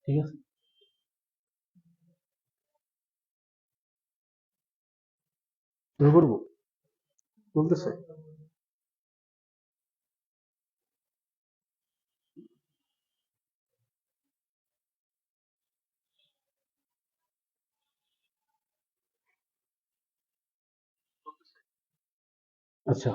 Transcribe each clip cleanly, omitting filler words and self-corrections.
ঠিক আছে, শুরু করবো। চলতেছে। আচ্ছা,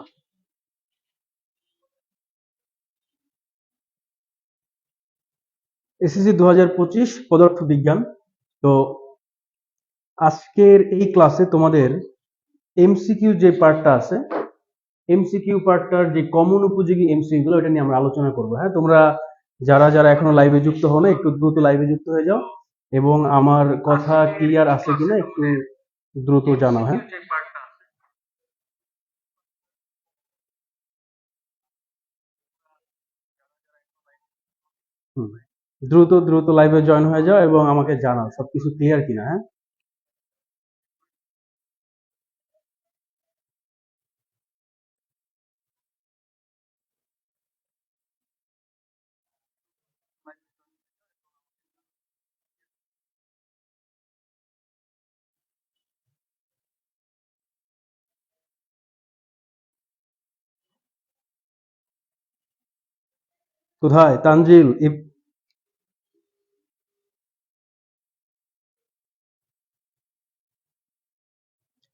এসএসসি 2025 পদার্থ বিজ্ঞান। তো আজকের এই ক্লাসে তোমাদের এমসিকিউ যে পার্টটা আছে, এমসিকিউ পার্টটার যে কমন উপযোগী এমসিকিউ গুলো, এটা নিয়ে আমরা আলোচনা করবো। হ্যাঁ, তোমরা যারা যারা এখনো লাইভে যুক্ত হও না, একটু দ্রুত লাইভে যুক্ত হয়ে যাও এবং আমার কথা ক্লিয়ার আছে কিনা একটু দ্রুত জানাও। হ্যাঁ, হুম। দ্রুত দ্রুত লাইভে জয়েন হয়ে যাও এবং আমাকে জানাও সবকিছু ক্লিয়ার কিনা। হ্যাঁ, কোথায় তানজিল?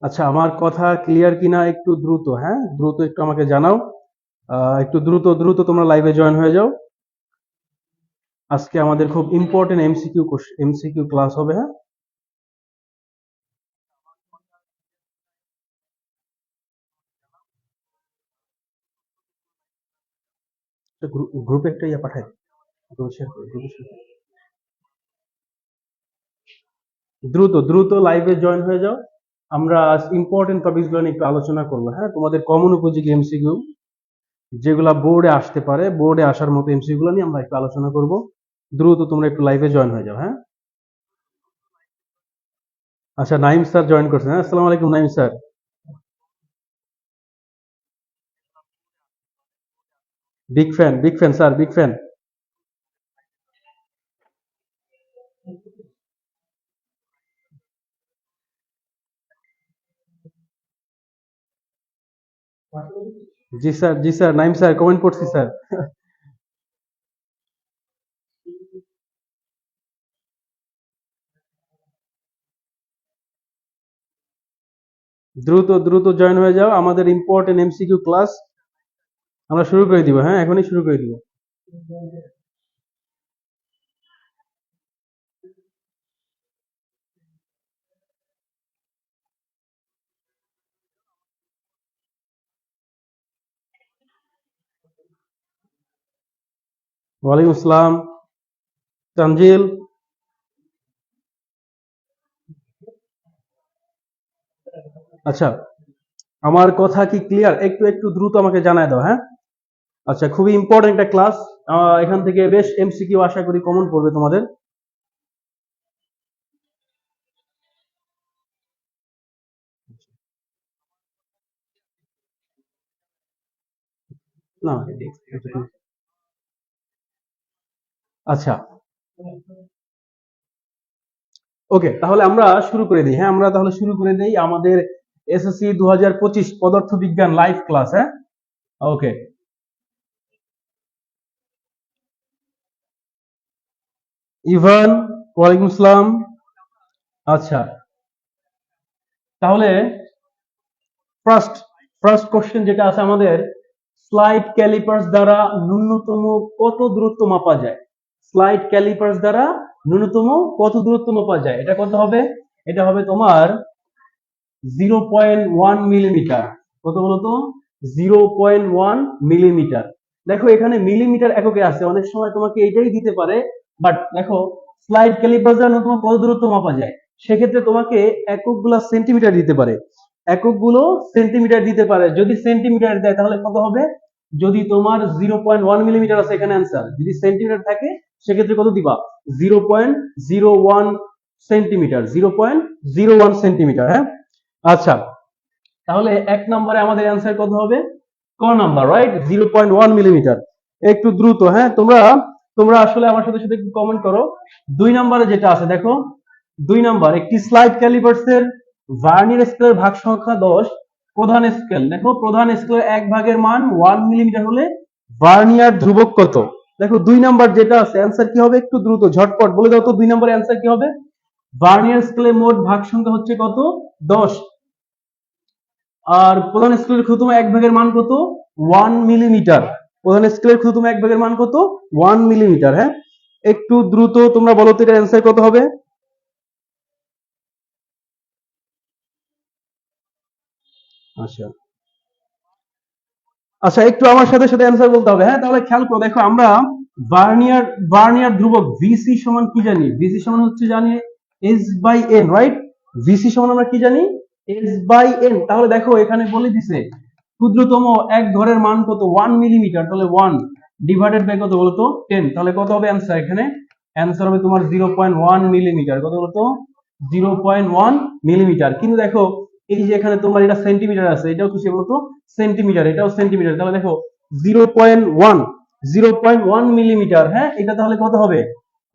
আচ্ছা, আমার কথা ক্লিয়ার কিনা একটু দ্রুত, হ্যাঁ দ্রুত একটু আমাকে জানাও। একটু দ্রুত দ্রুত তোমরা লাইভে জয়েন হয়ে যাও। আজকে আমাদের খুব ইম্পর্টেন্ট এমসিকিউ ক্লাস হবে। হ্যাঁ, গ্রুপে একটা ইয়ে পাঠাই, গ্রুপে শেয়ার করো, গ্রুপে শেয়ার করো। দ্রুত দ্রুত লাইভে জয়েন হয়ে যাও। আমরা আজ ইম্পর্টেন্ট টপিকগুলো নিয়ে একটু আলোচনা করবো। হ্যাঁ, তোমাদের কমন উপযোগী এমসিকিউ যেগুলা বোর্ডে আসতে পারে, বোর্ডে আসার মতো এমসিকিউ গুলো নিয়ে আমরা একটু আলোচনা করব। দ্রুত তোমরা একটু লাইভে জয়েন হয়ে যাও। হ্যাঁ, আচ্ছা, নাইম স্যার জয়েন করছেন। হ্যাঁ, আসসালামু আলাইকুম Naim sir. Big fan sir, big fan. জি স্যার, জি স্যার, নাইম স্যার কমেন্ট করছি স্যার। দ্রুত দ্রুত জয়েন হয়ে যাও, আমাদের ইম্পর্টেন্ট এমসিকিউ ক্লাস আমরা শুরু করে দিব। হ্যাঁ, এখনই শুরু করে দিব। ওয়ালাইকুম আসসালাম তানজিল। আচ্ছা, আমার কথা কি ক্লিয়ার? একটু একটু দ্রুত আমাকে জানায় দাও। হ্যাঁ, আচ্ছা, খুবই ইম্পর্টেন্ট একটা ক্লাস। এখান থেকে বেশ এমসিকিউ আশা করি কমন পড়বে তোমাদের। না, আচ্ছা, ওকে, তাহলে আমরা শুরু করে দিই। হ্যাঁ, আমরা তাহলে শুরু করে দিই আমাদের এসএসসি 2025 পদার্থ বিজ্ঞান লাইভ ক্লাস। হ্যাঁ, ওকে। ইভান, ওয়ালাইকুম আসসালাম। আচ্ছা, তাহলে ফার্স্ট ফার্স্ট কোশ্চেন যেটা আছে আমাদের, স্লাইড ক্যালিপার্স দ্বারা ন্যূনতম কত দূরত্ব মাপা যায়? স্লাইড ক্যালিপার্স দ্বারা ন্যূনতম কত দূরত্ব মাপা যায়? এটা কত হবে? এটা হবে তোমার 0.1 মিলিমিটার। কত বলতো? 0.1 মিলিমিটার। দেখো এখানে মিলিমিটার এককে আছে, অনেক সময় তোমাকে এটাই দিতে পারে, বাট দেখো স্লাইড ক্যালিপার দ্বারা ন্যূনতম কত দূরত্ব মাপা যায়, সেক্ষেত্রে তোমাকে এককগুলো সেন্টিমিটার দিতে পারে, এককগুলো সেন্টিমিটার দিতে পারে। যদি সেন্টিমিটার দেয় তাহলে কত হবে? যদি তোমার 0.1 মিলিমিটার আছে এখানে অ্যান্সার, যদি সেন্টিমিটার থাকে সেক্ষেত্রে কত দিবা? 0.01 সেন্টিমিটার, 0.01 সেন্টিমিটার। হ্যাঁ, আচ্ছা, তাহলে এক নম্বরে আমাদের অ্যান্সার কত হবে? ক নাম্বার, রাইট, 0.1 মিলিমিটার। একটু দ্রুত, হ্যাঁ তোমরা তোমরা আসলে আমার সাথে সাথে একটু কমেন্ট করো। 2 নম্বরে যেটা আছে দেখো, 2 নম্বর, একটি স্লাইড ক্যালিপার্স এর ভার্নিয়ার স্কেলের ভাগ সংখ্যা 10, প্রধান স্কেল, দেখো প্রধান স্কেলের 1/এর মান 1 মিলিমিটার হলে ভার্নিয়ার ধ্রুবক কত? দেখো 2 নম্বর যেটা আছে অ্যান্সার কি হবে, একটু দ্রুত ঝটপট বলে দাও তো। 2 নম্বরের অ্যান্সার কি হবে? ভার্নিয়ার স্কেলের মোট ভাগ সংখ্যা হচ্ছে কত? 10। আর প্রধান স্কেলের ক্ষুদ্রতম 1/এর মান কত? 1 মিলিমিটার। প্রধান স্কেলের ক্ষুদ্রতম 1/এর মান কত? 1 মিলিমিটার। হ্যাঁ, একটু দ্রুত তোমরা বলো তো এটার অ্যান্সার কত হবে? আচ্ছা আচ্ছা, একটু আমার সাথে সাথে অ্যান্সার বলতে হবে। হ্যাঁ, তাহলে খেয়াল করো, দেখো আমরা ভার্নিয়ার ভার্নিয়ার ধ্রুবক ভিসি সমান কি জানি? ভিসি সমান হচ্ছে জানি S by N, right? VC সমান আমরা কি জানি? S by N. তাহলে দেখো এখানে বলে দিছে ক্ষুদ্রতম এক ঘরের মান কত? 1 মিলিমিটার। তাহলে 1 ডিভাইডেড বাই কত বলতো? 10। তাহলে কত হবে অ্যান্সার? এখানে অ্যান্সার হবে তোমার 0.1 মিলিমিটার। কত বলতো? 0.1 মিলিমিটার। কিন্তু দেখো এই যে এখানে তোমার এটা সেন্টিমিটার আছে, এটাও কিসে বলতো? সেন্টিমিটার, এটাও সেন্টিমিটার। তাহলে দেখো 0.1 0.1 মিলিমিটার। হ্যাঁ, এটা তাহলে কত হবে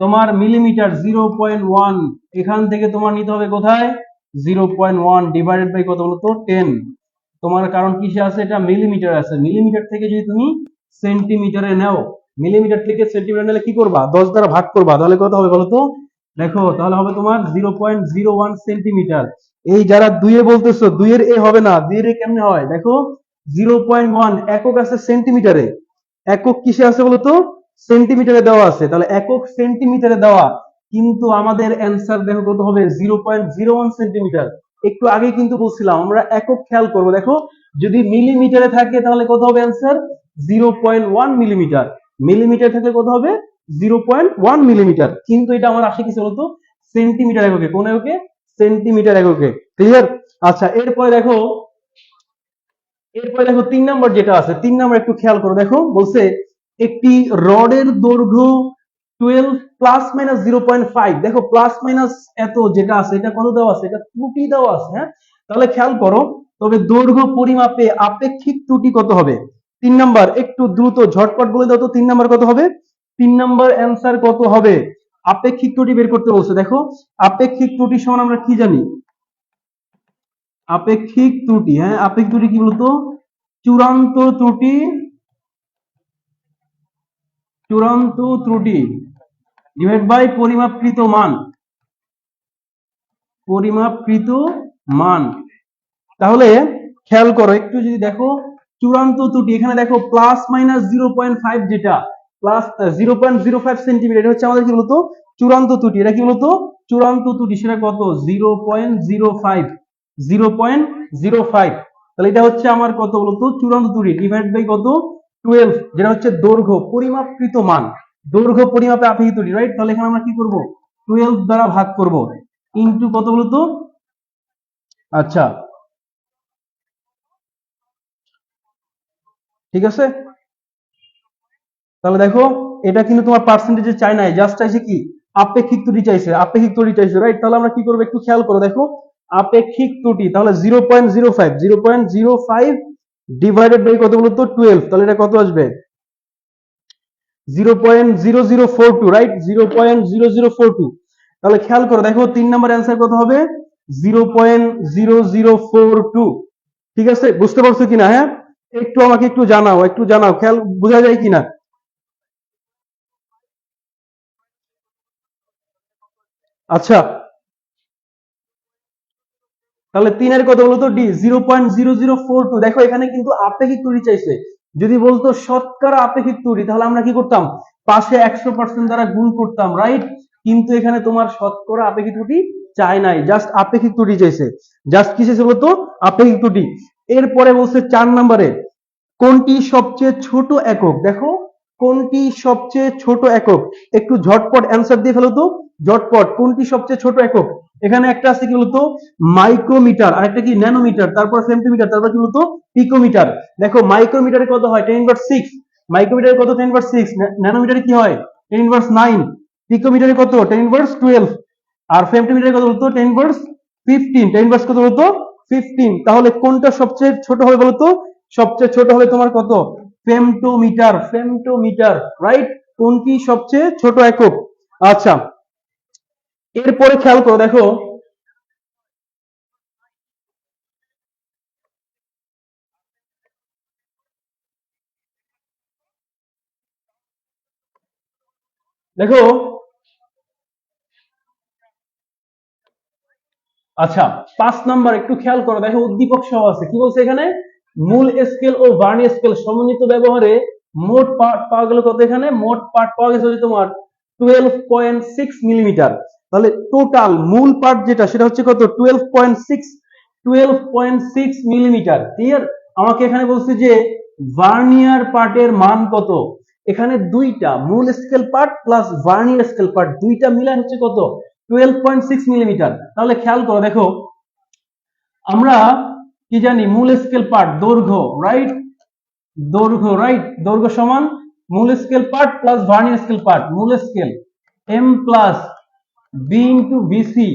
তোমার? মিলিমিটার 0.1, এখান থেকে তোমার নিতে হবে কোথায়? 0.1 ডিভাইডেড বাই কত বলতো? 10। তোমার কারণ কিসে আছে? এটা মিলিমিটার আছে। মিলিমিটার থেকে যদি তুমি সেন্টিমিটারে নাও, মিলিমিটার থেকে সেন্টিমিটার নিলে কি করবা? 10 দ্বারা ভাগ করবা। তাহলে কত হবে বলতো? দেখো তাহলে হবে তোমার 0.01 সেন্টিমিটার। এই যারা দুইয়ে বলতেছো, দুইয়ের এ হবে না, দুইয়ের এ কেমনে হয় দেখো? 0.1 একক আছে সেন্টিমিটারে, একক কিসে আছে বলতো? সেন্টিমিটারে দেওয়া আছে। তাহলে একক সেন্টিমিটারে দেওয়া, কিন্তু আমাদের অ্যান্সার দেখো কত হবে? 0.01 সেন্টিমিটার। একটু আগে কিন্তু বলছিলাম আমরা একক খেয়াল করব। দেখো যদি মিলিমিটারে থাকে তাহলে কত হবে অ্যান্সার? 0.1 মিলিমিটার। মিলিমিটার থাকলে কত হবে? 0.1 মিলিমিটার। কিন্তু এটা আমার আসে কিছু বলতো? সেন্টিমিটার এককে। কোন এককে? সেন্টিমিটার এককে। ক্লিয়ার? আচ্ছা, এরপরে দেখো 3 নম্বর যেটা আছে, 3 নম্বর একটু খেয়াল করো। দেখো বলছে একটি রডের দৈর্ঘ্য 12 প্লাস মাইনাস 0.5। দেখো প্লাস মাইনাস এত যেটা আছে এটা কত দেওয়া আছে? এটা ত্রুটি দেওয়া আছে। হ্যাঁ, তাহলে খেয়াল করো, তবে দৈর্ঘ্য পরিমাপে আপেক্ষিক ত্রুটি কত হবে? 3 নম্বর, একটু দ্রুত ঝটপট বলে দাও তো 3 নম্বর কত হবে? 3 নম্বর অ্যান্সার কত হবে? আপেক্ষিক ত্রুটি বের করতে বলছে। দেখো আপেক্ষিক ত্রুটি সমান আমরা কি জানি? আপেক্ষিক ত্রুটি, হ্যাঁ আপেক্ষিক ত্রুটি কি বলতো? চূড়ান্ত ত্রুটি, চূড়ান্ত ত্রুটি ডিভাইড বাই পরিমাপকৃত মান, পরিমাপকৃত মান। তাহলে খেয়াল করো একটু, যদি দেখো চূড়ান্ত ত্রুটি, এখানে দেখো প্লাস মাইনাস 0.5, যেটা প্লাস 0.05 সেন্টিমিটার, এটা হচ্ছে আমাদের কি বলতো? চূড়ান্ত ত্রুটি। এটা কি বলতো? চূড়ান্ত ত্রুটি। সেটা কত? 0.05, 0.05। তাহলে এটা হচ্ছে আমার কত বলতো? চূড়ান্ত ত্রুটি ডিভাইড বাই কত? 12, যেটা হচ্ছে দৈর্ঘ্য পরিমাপকৃত মান, দৈর্ঘ্য পরিমাপে আপেক্ষিক ত্রুটি, রাইট? তাহলে এখানে আমরা কি করব? 12 দ্বারা ভাগ করব, ইনটু কত বলতো? আচ্ছা, ঠিক আছে। তাহলে দেখো এটা কিন্তু তোমার পার্সেন্টেজে চাই নাই, জাস্ট চাইছে কি? আপেক্ষিক ত্রুটি চাইছে, আপেক্ষিক ত্রুটি চাইছে, রাইট? তাহলে আমরা কি করবো একটু খেয়াল করো। দেখো আপেক্ষিক ত্রুটি, তাহলে 0.05, 0.05 ডিভাইডেড বাই কত বলতো? 12। তাহলে এটা কত আসবে? 0.0042, রাইট? 0.0042। তাহলে খেয়াল করো, দেখো 3 নম্বর অ্যান্সার কত হবে? 0.0042। ঠিক আছে, বুঝতে পারছো কিনা? হ্যাঁ, একটু আমাকে একটু জানাও, একটু জানাও, খেয়াল বোঝা যায় কিনা? আচ্ছা, তাহলে 3-এর কত বলতো? ডি 0.0042। দেখো এখানে কিন্তু আপেক্ষিক ত্রুটি চাইছে। যদি বলতো শতকরা আপেক্ষিক ত্রুটি তাহলে আমরা কি করতাম? পাশে 100% দ্বারা গুণ করতাম, রাইট? কিন্তু এখানে তোমার শতকরা আপেক্ষিক ত্রুটি চাই নাই, জাস্ট আপেক্ষিক ত্রুটি চাইছে। জাস্ট কি চাইছে বলতো? আপেক্ষিক ত্রুটি। এরপরে বলছে 4 নম্বরে কোনটি সবচেয়ে ছোট একক? দেখো কোনটি সবচেয়ে ছোট একক? একটু ঝটপট অ্যান্সার দিয়ে ফেলো তো, ঝটপট। কোনটি সবচেয়ে ছোট একক? এখানে একটা আছে কি বলতো? মাইক্রোমিটার, আরেকটা কি ন্যানোমিটার, তারপর সেন্টিমিটার, তারপর কি বলতো? পিকোমিটার। দেখো মাইক্রোমিটারে কত হয়? 10^6। মাইক্রোমিটারে কত? 10^6। ন্যানোমিটারে কি হয়? 10^9। পিকোমিটারে কত? 10^12। আর ফেমটোমিটারে কত বলতো? 10^15। 10 কত বলতো? 15। তাহলে কোনটা সবচেয়ে ছোট হবে বলতো? সবচেয়ে ছোট হবে তোমার কত? Femtometre, femtometre, right? কোনটি সবচেয়ে ছোট একক? আচ্ছা, এরপরে খেয়াল করো, দেখো দেখো আচ্ছা, 5 নাম্বার একটু খেয়াল করো, দেখো উদ্দীপক সহ আছে, কি বলছে এখানে? মূল স্কেল ও ভার্নিয়ার স্কেল সমন্বিত ব্যবহারে মোট পার্ট পাওয়া গেল কত? এখানে মোট পার্ট পাওয়া গেছে হচ্ছে তোমার 12.6 মিলিমিটার। তাহলে টোটাল মূল পার্ট যেটা সেটা হচ্ছে কত? 12.6 মিলিমিটার। ক্লিয়ার? আমাকে এখানে বলছে যে ভার্নিয়ার পার্টের মান কত। এখানে দুইটা মূল scale part plus vernier scale part দুইটা মিলে হচ্ছে কত? 12.6 মিলিমিটার। তাহলে খেয়াল করো, দেখো আমরা কি জানি? মূল স্কেল পার্ট দৈর্ঘ্য, রাইট? দৈর্ঘ্য সমান মূল scale part plus vernier scale part. মূল scale M plus B into BC,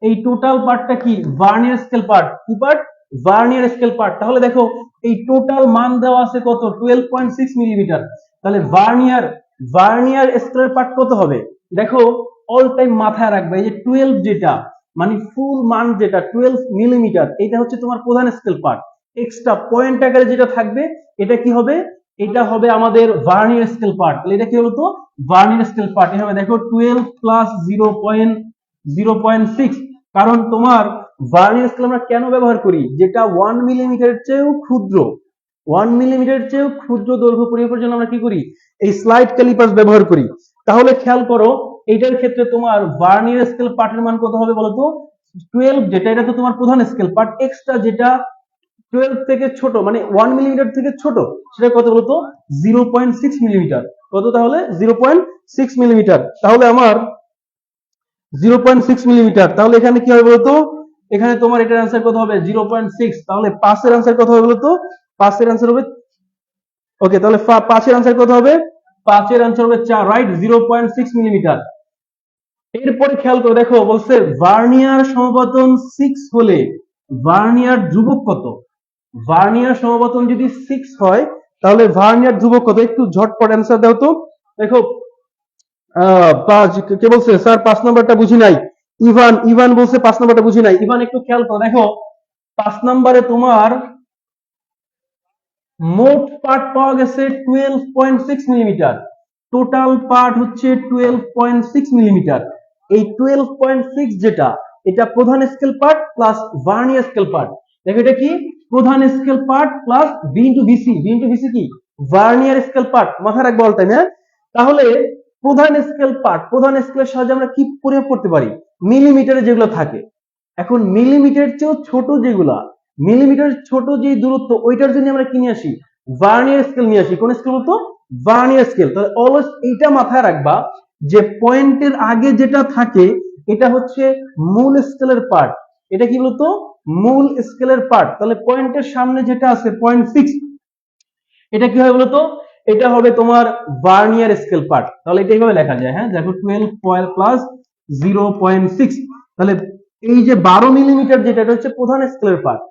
এই টোটাল পার্টটা কি? Vernier scale part. কি পার্ট? Vernier scale part. তাহলে দেখো এই টোটাল মান দেওয়া আছে কত? 12.6 মিলিমিটার। তাহলে ভার্নিয়ার স্কেলের পার্ট কত হবে? দেখো অল টাইম মাথায় রাখবে, এই যে 12 যেটা মানে ফুল মান যেটা 12 মিলিমিটার, এটা হচ্ছে তোমার প্রধান স্কেল পার্ট। এক্সট্রা পয়েন্ট আকারে যেটা থাকবে এটা কি হবে? এটা হবে আমাদের ভার্নিয়ার স্কেল পার্ট। তাহলে এটা কি হলো? তো ভার্নিয়ার স্কেল পার্ট। এভাবে দেখো 12 প্লাস 0.6, কারণ তোমার ভার্নিয়ার স্কেল আমরা কেন ব্যবহার করি? যেটা 1 মিলিমিটারের চেয়েও ক্ষুদ্র, 1 মিলিমিটারের চেয়েও ক্ষুদ্র দৈর্ঘ্য পরিমাপের জন্য আমরা কি করি? এই স্লাইড ক্যালিপার্স ব্যবহার করি। তাহলে খেয়াল করো, এইটার ক্ষেত্রে তোমার ভার্নিয়ার স্কেল পার্টের মান কত হবে বলতো? 12 যেটা, এটা তো তোমার প্রধান স্কেল পার্ট। এক্সট্রা যেটা 12 থেকে ছোট মানে 1 মিলিমিটার থেকে ছোট, সেটা কত বলতো? 0.6 মিলিমিটার। কত তাহলে? 0.6 মিলিমিটার। তাহলে আমার 0.6 মিলিমিটার। তাহলে এখানে কি হবে বলতো? এখানে তোমার এটার অ্যান্সার কত হবে? 0.6। তাহলে 5 এর অ্যান্সার কত হবে বলতো? 5 এর অ্যান্সার হবে, ওকে, তাহলে 5 এর অ্যান্সার কত হবে? 5 এর অ্যান্সার হবে 4, রাইট? 0.6 মিলিমিটার। এরপরে খেয়াল করে দেখো, বলছে ভার্নিয়ার সমপতন 6 হলে ভার্নিয়ার ধ্রুবক কত? ভার্নিয়ার সমপতন যদি 6 হয় তাহলে ভার্নিয়ার ধ্রুবক কত? একটু ঝটপট অ্যান্সার দাও তো। দেখো কে বলছে স্যার 5 নাম্বারটা বুঝি নাই? ইভান বলছে 5 নাম্বারটা বুঝি নাই। ইভান একটু খেয়াল করো, দেখো 5 নাম্বারে তোমার মোট পার্ট পাওয়া গেছে 12.6 মিলিমিটার। টোটাল পার্ট হচ্ছে 12.6 মিলিমিটার। এই 12.6 যেটা, এটা প্রধান scale part plus vernier scale part. দেখো এটা কি? প্রধান scale part plus B into BC. B into BC কি? Vernier scale part. মাথায় রাখবো অল টাইম, হ্যাঁ? তাহলে প্রধান স্কেল পার্ট, প্রধান স্কেলের সাহায্যে আমরা কি পরিমাপ করতে পারি? মিলিমিটারে যেগুলো থাকে। এখন মিলিমিটারের চেয়েও ছোট যেগুলা, মিলিমিটার ছোট যে দূরত্ব, ওইটার জন্য আমরা কি নিয়ে আসি? ভার্নিয়ার স্কেল নিয়ে আসি। কোন স্কেল বলতো? Vernier scale. তাহলে অলওয়েজ এইটা মাথায় রাখবা যে পয়েন্টের আগে যেটা থাকে এটা হচ্ছে মূল স্কেলের পার্ট। এটা কি বলতো? মূল স্কেলের পার্ট। তাহলে পয়েন্টের সামনে যেটা আছে 0.6, এটা কি হবে বলতো? এটা হবে তোমার ভার্নিয়ার স্কেল পার্ট। তাহলে এটা এইভাবে লেখা যায়, হ্যাঁ? দেখো 12 প্লাস 0.6, তাহলে এই যে 12 মিলিমিটার যেটা, এটা হচ্ছে প্রধান স্কেলের পার্ট,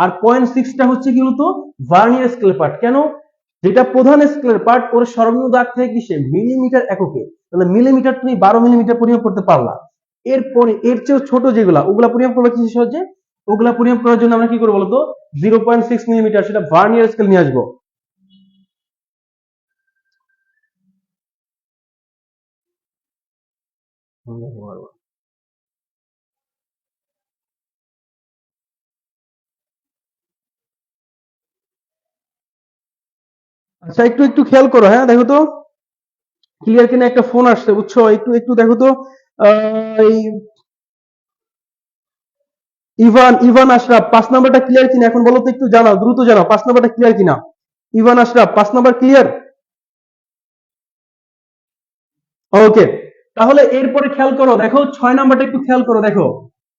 আর 0.6টা হচ্ছে কি বলতো? ভার্নিয়ার স্কেলের পার্ট। কেন? যেটা প্রধান স্কেলের পার্ট ওর সর্বনিম্ন দাগ থাকে কিসে? মিলিমিটার এককে। তাহলে মিলিমিটার তুমি 12 মিলিমিটার পরিমাপ করতে পারলা। এরপরে এর চেয়েও ছোট যেগুলা, ওগুলা পরিমাপ করবে কি সহজে? ওগুলা পরিমাপ করার জন্য আমরা কি করবো বলতো? 0.6 মিলিমিটার, সেটা ভার্নিয়ার স্কেল নিয়ে আসবো। আচ্ছা, একটু একটু খেয়াল করো, হ্যাঁ? দেখো তো ক্লিয়ার কিনা, একটা ফোন আসছে বুঝছো? একটু একটু দেখো তো। এই ইভান আশরাফ 5 নাম্বারটা ক্লিয়ার কিনা এখন বলো তো, একটু জানাও, দ্রুত জানাও 5 নাম্বারটা ক্লিয়ার কিনা। Ivan Ashraf 5 number clear? Okay, তাহলে এরপরে খেয়াল করো, দেখো 6 নাম্বারটা একটু খেয়াল করো, দেখো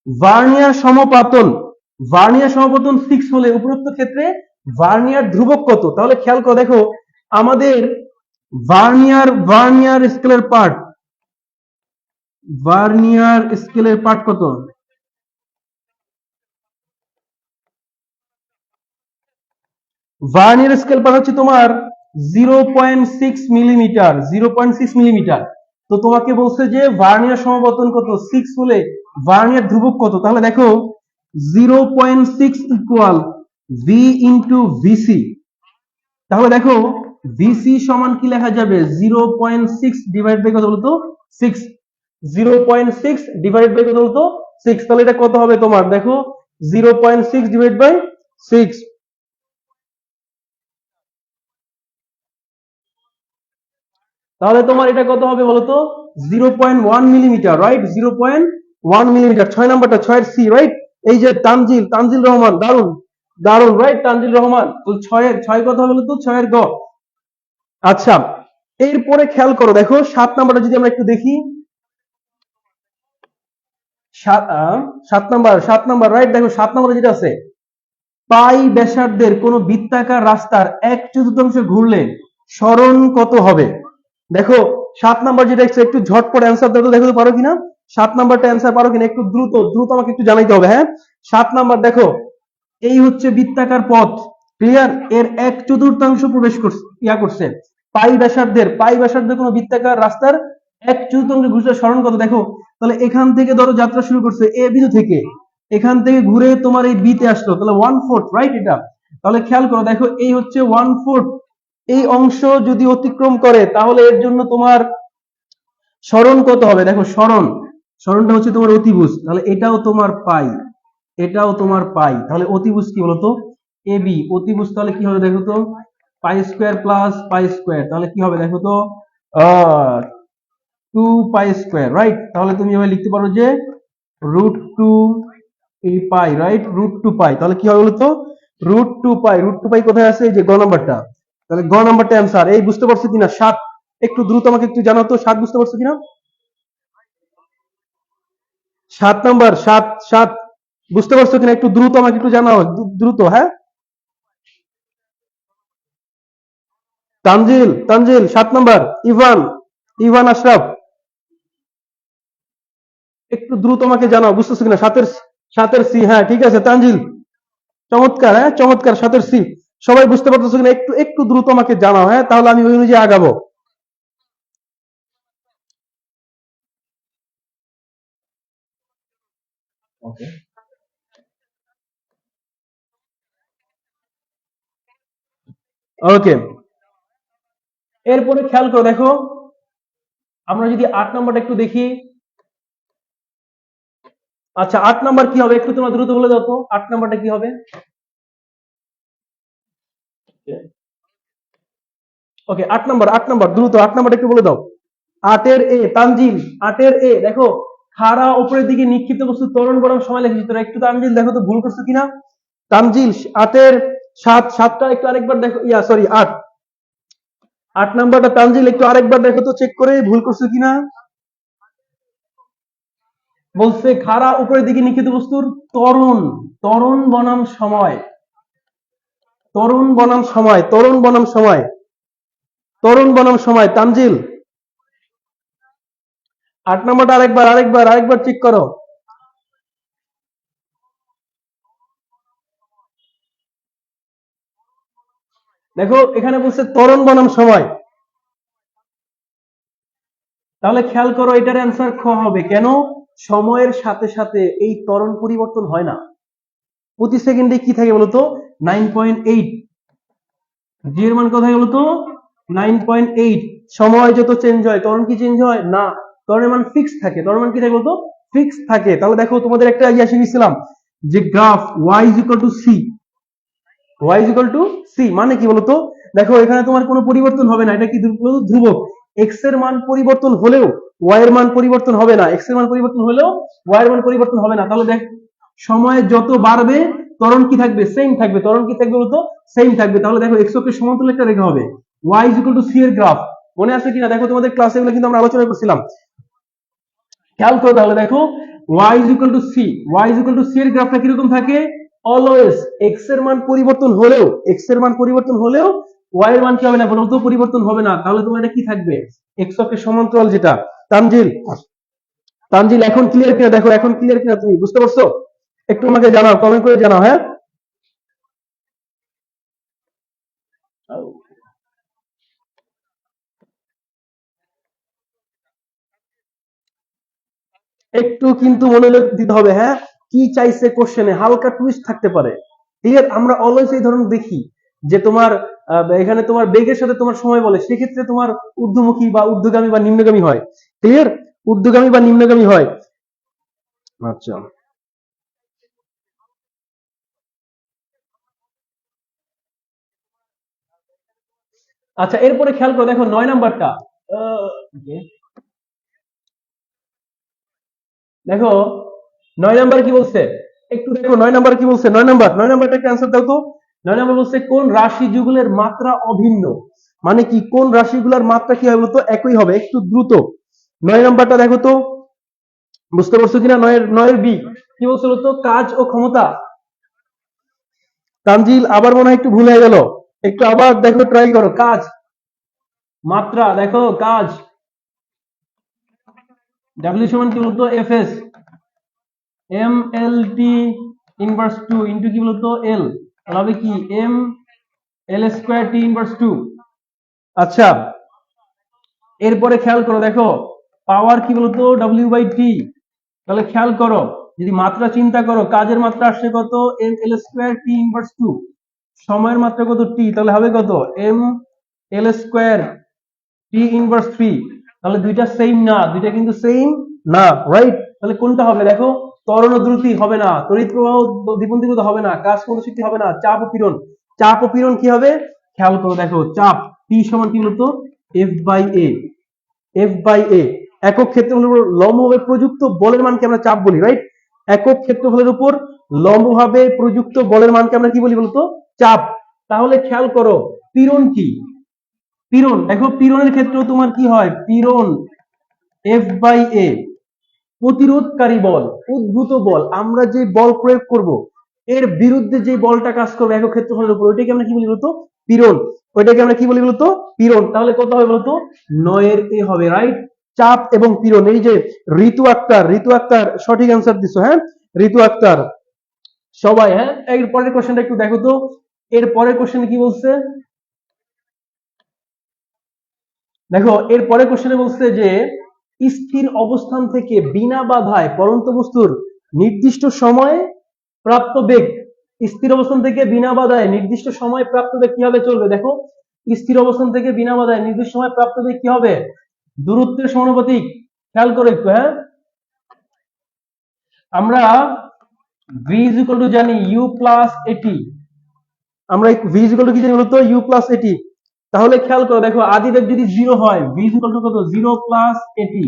ভার্নিয়ার সমপাতন, ভার্নিয়ার সমপাতন 6 হলে উপরোক্ত ক্ষেত্রে ভার্নিয়ার ধ্রুবক কত? তাহলে খেয়াল করো, দেখো আমাদের ভার্নিয়ার স্কেলের পার্ট, ভার্নিয়ার স্কেলের পার্ট কত? ভার্নিয়ার স্কেল পার্ট হচ্ছে তোমার 0.6 মিলিমিটার, 0.6 মিলিমিটার। তো তোমাকে বলছে যে ভার্নিয়ার সমাপতন কত, 6 হলে ভার্নিয়ার ধ্রুবক কত। তাহলে দেখো 0.6 ইকুয়াল ভি ইন্টু ভিসি। তাহলে দেখো ভিসি সমান কি লেখা যাবে, 0.6 ডিভাইড বাই কত বলতো 6, 0.6 ডিভাইড বাই কত বলতো 6। তাহলে এটা কত হবে তোমার, দেখো 0.6 ডিভাইড বাই 6, তাহলে তোমার এটা কত হবে বলতো 0.1 মিলিমিটার, রাইট, 0.1 মিলিমিটার। 6 নাম্বারটা, 6 সি, রাইট। এই যে তানজিল, তানজিল রহমান, দারুন দারুন, রাইট, তানজিল রহমান। তো 6 কত হবে বলতো, 6 গ। আচ্ছা, এরপরে খেয়াল করো, দেখো 7 নাম্বারটা যদি আমরা একটু দেখি, 7 নাম্বার, রাইট। দেখো 7 নাম্বারে যেটা আছে, পাই ব্যাসার্ধের কোন বৃত্তাকার রাস্তার 1/4 ঘুরলে সরণ কত হবে। দেখো 7 নাম্বার যেটা একটু ঝটপট অ্যান্সার দাও তো, দেখো তো পারো কিনা। 7 নাম্বারটা অ্যান্সার পারো কিনা, একটু দ্রুত দ্রুত আমাকে একটু জানাইতে হবে, হ্যাঁ। 7 নাম্বার দেখো, এই হচ্ছে বৃত্তাকার পথ, ক্লিয়ার, এর 1/4 প্রবেশ করছে, করছে পাই ব্যাসার্ধের কোন বৃত্তাকার রাস্তার 1/4 ঘুরলে সরণ কত। দেখো তাহলে এখান থেকে ধরো যাত্রা শুরু করছে এ বিন্দু থেকে, এখান থেকে ঘুরে তোমার এই বিতে আসলো, তাহলে 1/4, রাইট এটা। তাহলে খেয়াল করো, দেখো এই হচ্ছে 1/4, এই অংশ যদি অতিক্রম করে তাহলে এর জন্য তোমার সরণ কত হবে। দেখো সরণটা হচ্ছে তোমার অতিভুজ, তাহলে এটাও তোমার পাই, এটাও তোমার পাই। তাহলে অতিভুজ কি বলতো, এ বি। অতিভুজ তাহলে কি হবে দেখো তো, পাই স্কোয়ার প্লাস পাই স্কোয়ার, তাহলে কি হবে দেখো তো, 2 পাই স্কোয়ার, রাইট। তাহলে তুমি এভাবে লিখতে পারো যে √2 এই পাই, রাইট, √2 পাই। তাহলে কি হবে বলতো, √2 পাই। √2 পাই কোথায় আছে, এই যে গ নাম্বারটা। তাহলে গ নাম্বারটা অ্যান্সার। এই বুঝতে পারছো কিনা 7, একটু দ্রুত আমাকে একটু জানাও তো, 7 বুঝতে পারছো কিনা। 7 নাম্বার, 7 বুঝতে পারছো কিনা, একটু দ্রুত আমাকে একটু জানাও, দ্রুত, হ্যাঁ। তানজিল, তানজিল 7 নাম্বার, ইভান, ইভান আশরাফ, একটু দ্রুত আমাকে জানাও বুঝতেছো কিনা। সাতের, সাতের সি, হ্যাঁ ঠিক আছে তানজিল, চমৎকার, হ্যাঁ চমৎকার, সাতের সি। সবাই বুঝতে পারতেছো কিনা, একটু একটু দ্রুত আমাকে জানাও, হ্যাঁ, তাহলে আমি ওই অনুযায়ী আগাবো। ওকে, ওকে। এরপরে খেয়াল করো, দেখো আমরা যদি 8 নাম্বারটা একটু দেখি। আচ্ছা 8 নাম্বার কি হবে, একটু তোমরা দ্রুত বলে দাও তো, 8 নাম্বারটা কি হবে। ওকে, 8 নাম্বার, 8 নাম্বার দ্রুত, 8 নাম্বারটা একটু বলে দাও। 8-এর এ, তানজিল, 8-এর এ দেখো, খাড়া উপরের দিকে নিক্ষিপ্ত বস্তু ত্বরণ বরং সময় লেগেছে। তোরা একটু তানজিল দেখো তো ভুল করছো কিনা। তানজিল 8-এর 7টা একটু আরেকবার দেখো, সরি 8 নাম্বারটা তানজিল একটু আরেকবার দেখো তো, চেক করে ভুল করছো কিনা। বলছে খাড়া উপরের দিকে নিক্ষিপ্ত বস্তুর ত্বরণ, ত্বরণ বনাম সময়, ত্বরণ বনাম সময়, ত্বরণ বনাম সময়, ত্বরণ বনাম সময়, তানজিল 8 নাম্বারটা আরেকবার আরেকবার আরেকবার চেক করো। দেখো এখানে বলছে ত্বরণ বনাম সময়, তাহলে খেয়াল করো এটার অ্যান্সার খ হবে। কেন, সময়ের সাথে সাথে এই ত্বরণ পরিবর্তন হয় না। প্রতি সেকেন্ডে কি থাকে বলতো 9.8, জি এর মান কোথায় বলতো 9.8। সময় যত চেঞ্জ হয় ত্বরণ কি চেঞ্জ হয় না, ত্বরণের মান ফিক্স থাকে। ত্বরণের মান কি থাকে বলতো, ফিক্স থাকে। তাহলে দেখো তোমাদের একটা শিখেছিলাম যে graph y = c, y = c মানে কি বলতো, দেখো এখানে তোমার কোনো পরিবর্তন হবে না, এটা কি ধ্রুবক। এক্স এর মান পরিবর্তন হলেও ওয়াই এর মান পরিবর্তন হবে না, এক্স এর মান পরিবর্তন হলেও ওয়াই এর মান পরিবর্তন হবে না। তাহলে দেখ সময় যত বাড়বে ত্বরণ কি থাকবে, সেম থাকবে। ত্বরণ কি থাকবে বলতো, সেম থাকবে। তাহলে দেখো এক্স অক্ষের সমান্তরাল একটা রেখা হবে, y = c এর গ্রাফ। মনে আছে কিনা দেখো, তোমাদের ক্লাসে এগুলো কিন্তু আমরা আলোচনা করছিলাম। খেয়াল করো তাহলে দেখো y = c, y = c এর গ্রাফটা কিরকম থাকে, অলওয়েজ এক্স এর মান পরিবর্তন হলেও, এক্স এর মান পরিবর্তন হলেও ওয়াই এর মান কি হবে না বলতো, পরিবর্তন হবে না। তাহলে তোমার এটা কি থাকবে, এক্স অক্ষের সমান্তরাল যেটা। তানজিল, তানজিল এখন ক্লিয়ার কিনা দেখো, এখন ক্লিয়ার কিনা, তুমি বুঝতে পারছো, একটু আমাকে জানাও, কমেন্ট করে জানাও, হ্যাঁ। একটু কিন্তু মনোযোগ দিতে হবে, হ্যাঁ, কি চাইছে কোশ্চেনে, হালকা টুইস্ট থাকতে পারে। ক্লিয়ার? আমরা অলওয়েজ এই ধরনের দেখি যে তোমার এখানে তোমার বেগের সাথে তোমার সময় বলে, সেক্ষেত্রে তোমার ঊর্ধ্বমুখী বা ঊর্ধ্বগামী বা নিম্নগামী হয়। ক্লিয়ার? ঊর্ধ্বগামী বা নিম্নগামী হয়। আচ্ছা আচ্ছা, এরপরে খেয়াল করো, দেখো 9 নাম্বারটা। okay, দেখো 9 নাম্বার কি বলছে, একটু দেখো 9 নাম্বার কি বলছে। 9 নাম্বারটা একটা অ্যান্সার দাও তো। 9 নাম্বার বলছে কোন রাশি যুগলের মাত্রা অভিন্ন, মানে কি কোন রাশিগুলোর মাত্রা কি হবে বলতো, একই হবে, একটু দ্রুত। 9 নাম্বারটা দেখো তো, বুঝতে পারছো কিনা? নয়ের বি কি বলছে বলতো, কাজ ও ক্ষমতা। তানজিল আবার মনে হয় একটু ভুল হয়ে গেল, একটু আবার দেখো, ট্রাই করো। কাজ, মাত্রা, দেখো কাজ, ডাব্লিউ সমান কি বলতো, F S, M L T inverse two into কি বলতো এল, তাহলে হবে কি M L square T inverse two. আচ্ছা, এরপরে খেয়াল করো, দেখো পাওয়ার কি বলতো, ডব্লিউ বাই টি। তাহলে খেয়াল করো, যদি মাত্রা চিন্তা করো, কাজের মাত্রা আসছে কত, M L square T inverse two, সময়ের মাত্রা কত, টি, তাহলে হবে কত, M L square T inverse three. তাহলে দুইটা সেম না, দুইটা কিন্তু সেম না, রাইট? তাহলে কোনটা হবে দেখো, ত্বরণ ও দ্রুতি হবে না, তড়িৎ প্রবাহ দ্বিপন্থীগত হবে না, কাজ কোন শক্তি হবে না, চাপ ও পীড়ন। চাপ ও পীড়ন কি হবে, খেয়াল করো, দেখো চাপ টি সমান কি বলতো, F by A. F by A, একক ক্ষেত্রফলের উপর লম্বভাবে প্রযুক্ত বলের মানকে আমরা চাপ বলি, রাইট? একক ক্ষেত্রফলের উপর লম্বভাবে প্রযুক্ত বলের মানকে আমরা কি বলি বলতো, চাপ। তাহলে খেয়াল করো, পীড়ন কি, পীড়ন, দেখো পীড়নের ক্ষেত্রেও তোমার কি হয়, পীড়ন এফ বাই এ, প্রতিরোধকারী বল, উদ্ভূত বল, আমরা যে বল প্রয়োগ করব এর বিরুদ্ধে যে বলটা কাজ করবে একক ক্ষেত্রফলের উপর, ওইটাকে আমরা কি বলি বলতো, পীড়ন। ওইটাকে আমরা কি বলি বলতো, পীড়ন। তাহলে কত হবে বলতো, 9 এ হবে, রাইট? চাপ এবং পীড়ন। এই যে ঋতু আক্তার, ঋতু আক্তার সঠিক অ্যান্সার দিছো, হ্যাঁ, ঋতু আক্তার। সবাই, হ্যাঁ, এর পরের কোশ্চেনটা একটু দেখো তো, এর পরের কোশ্চেন কি বলছে, দেখো এর পরের কোশ্চেনে বলছে যে স্থির অবস্থান থেকে বিনা বাধায় পড়ন্ত বস্তুর নির্দিষ্ট সময়ে প্রাপ্ত বেগ, স্থির অবস্থান থেকে বিনা বাধায় নির্দিষ্ট সময় প্রাপ্ত বেগ কিভাবে চলবে, দেখো স্থির অবস্থান থেকে বিনা বাধায় নির্দিষ্ট সময় প্রাপ্ত বেগ কি হবে, দূরত্বের সমানুপাতিক। খেয়াল করো একটু, হ্যাঁ, আমরা ভি ইজ ইকুয়াল টু জানি ইউ প্লাস এটি, আমরা ভি ইজ ইকুয়াল টু কি জানি বলতো, ইউ প্লাস এটি। তাহলে খেয়াল করো, দেখো আদি বেগ যদি জিরো হয়, ভি ইজ ইকুয়াল টু কত, জিরো প্লাস এটি,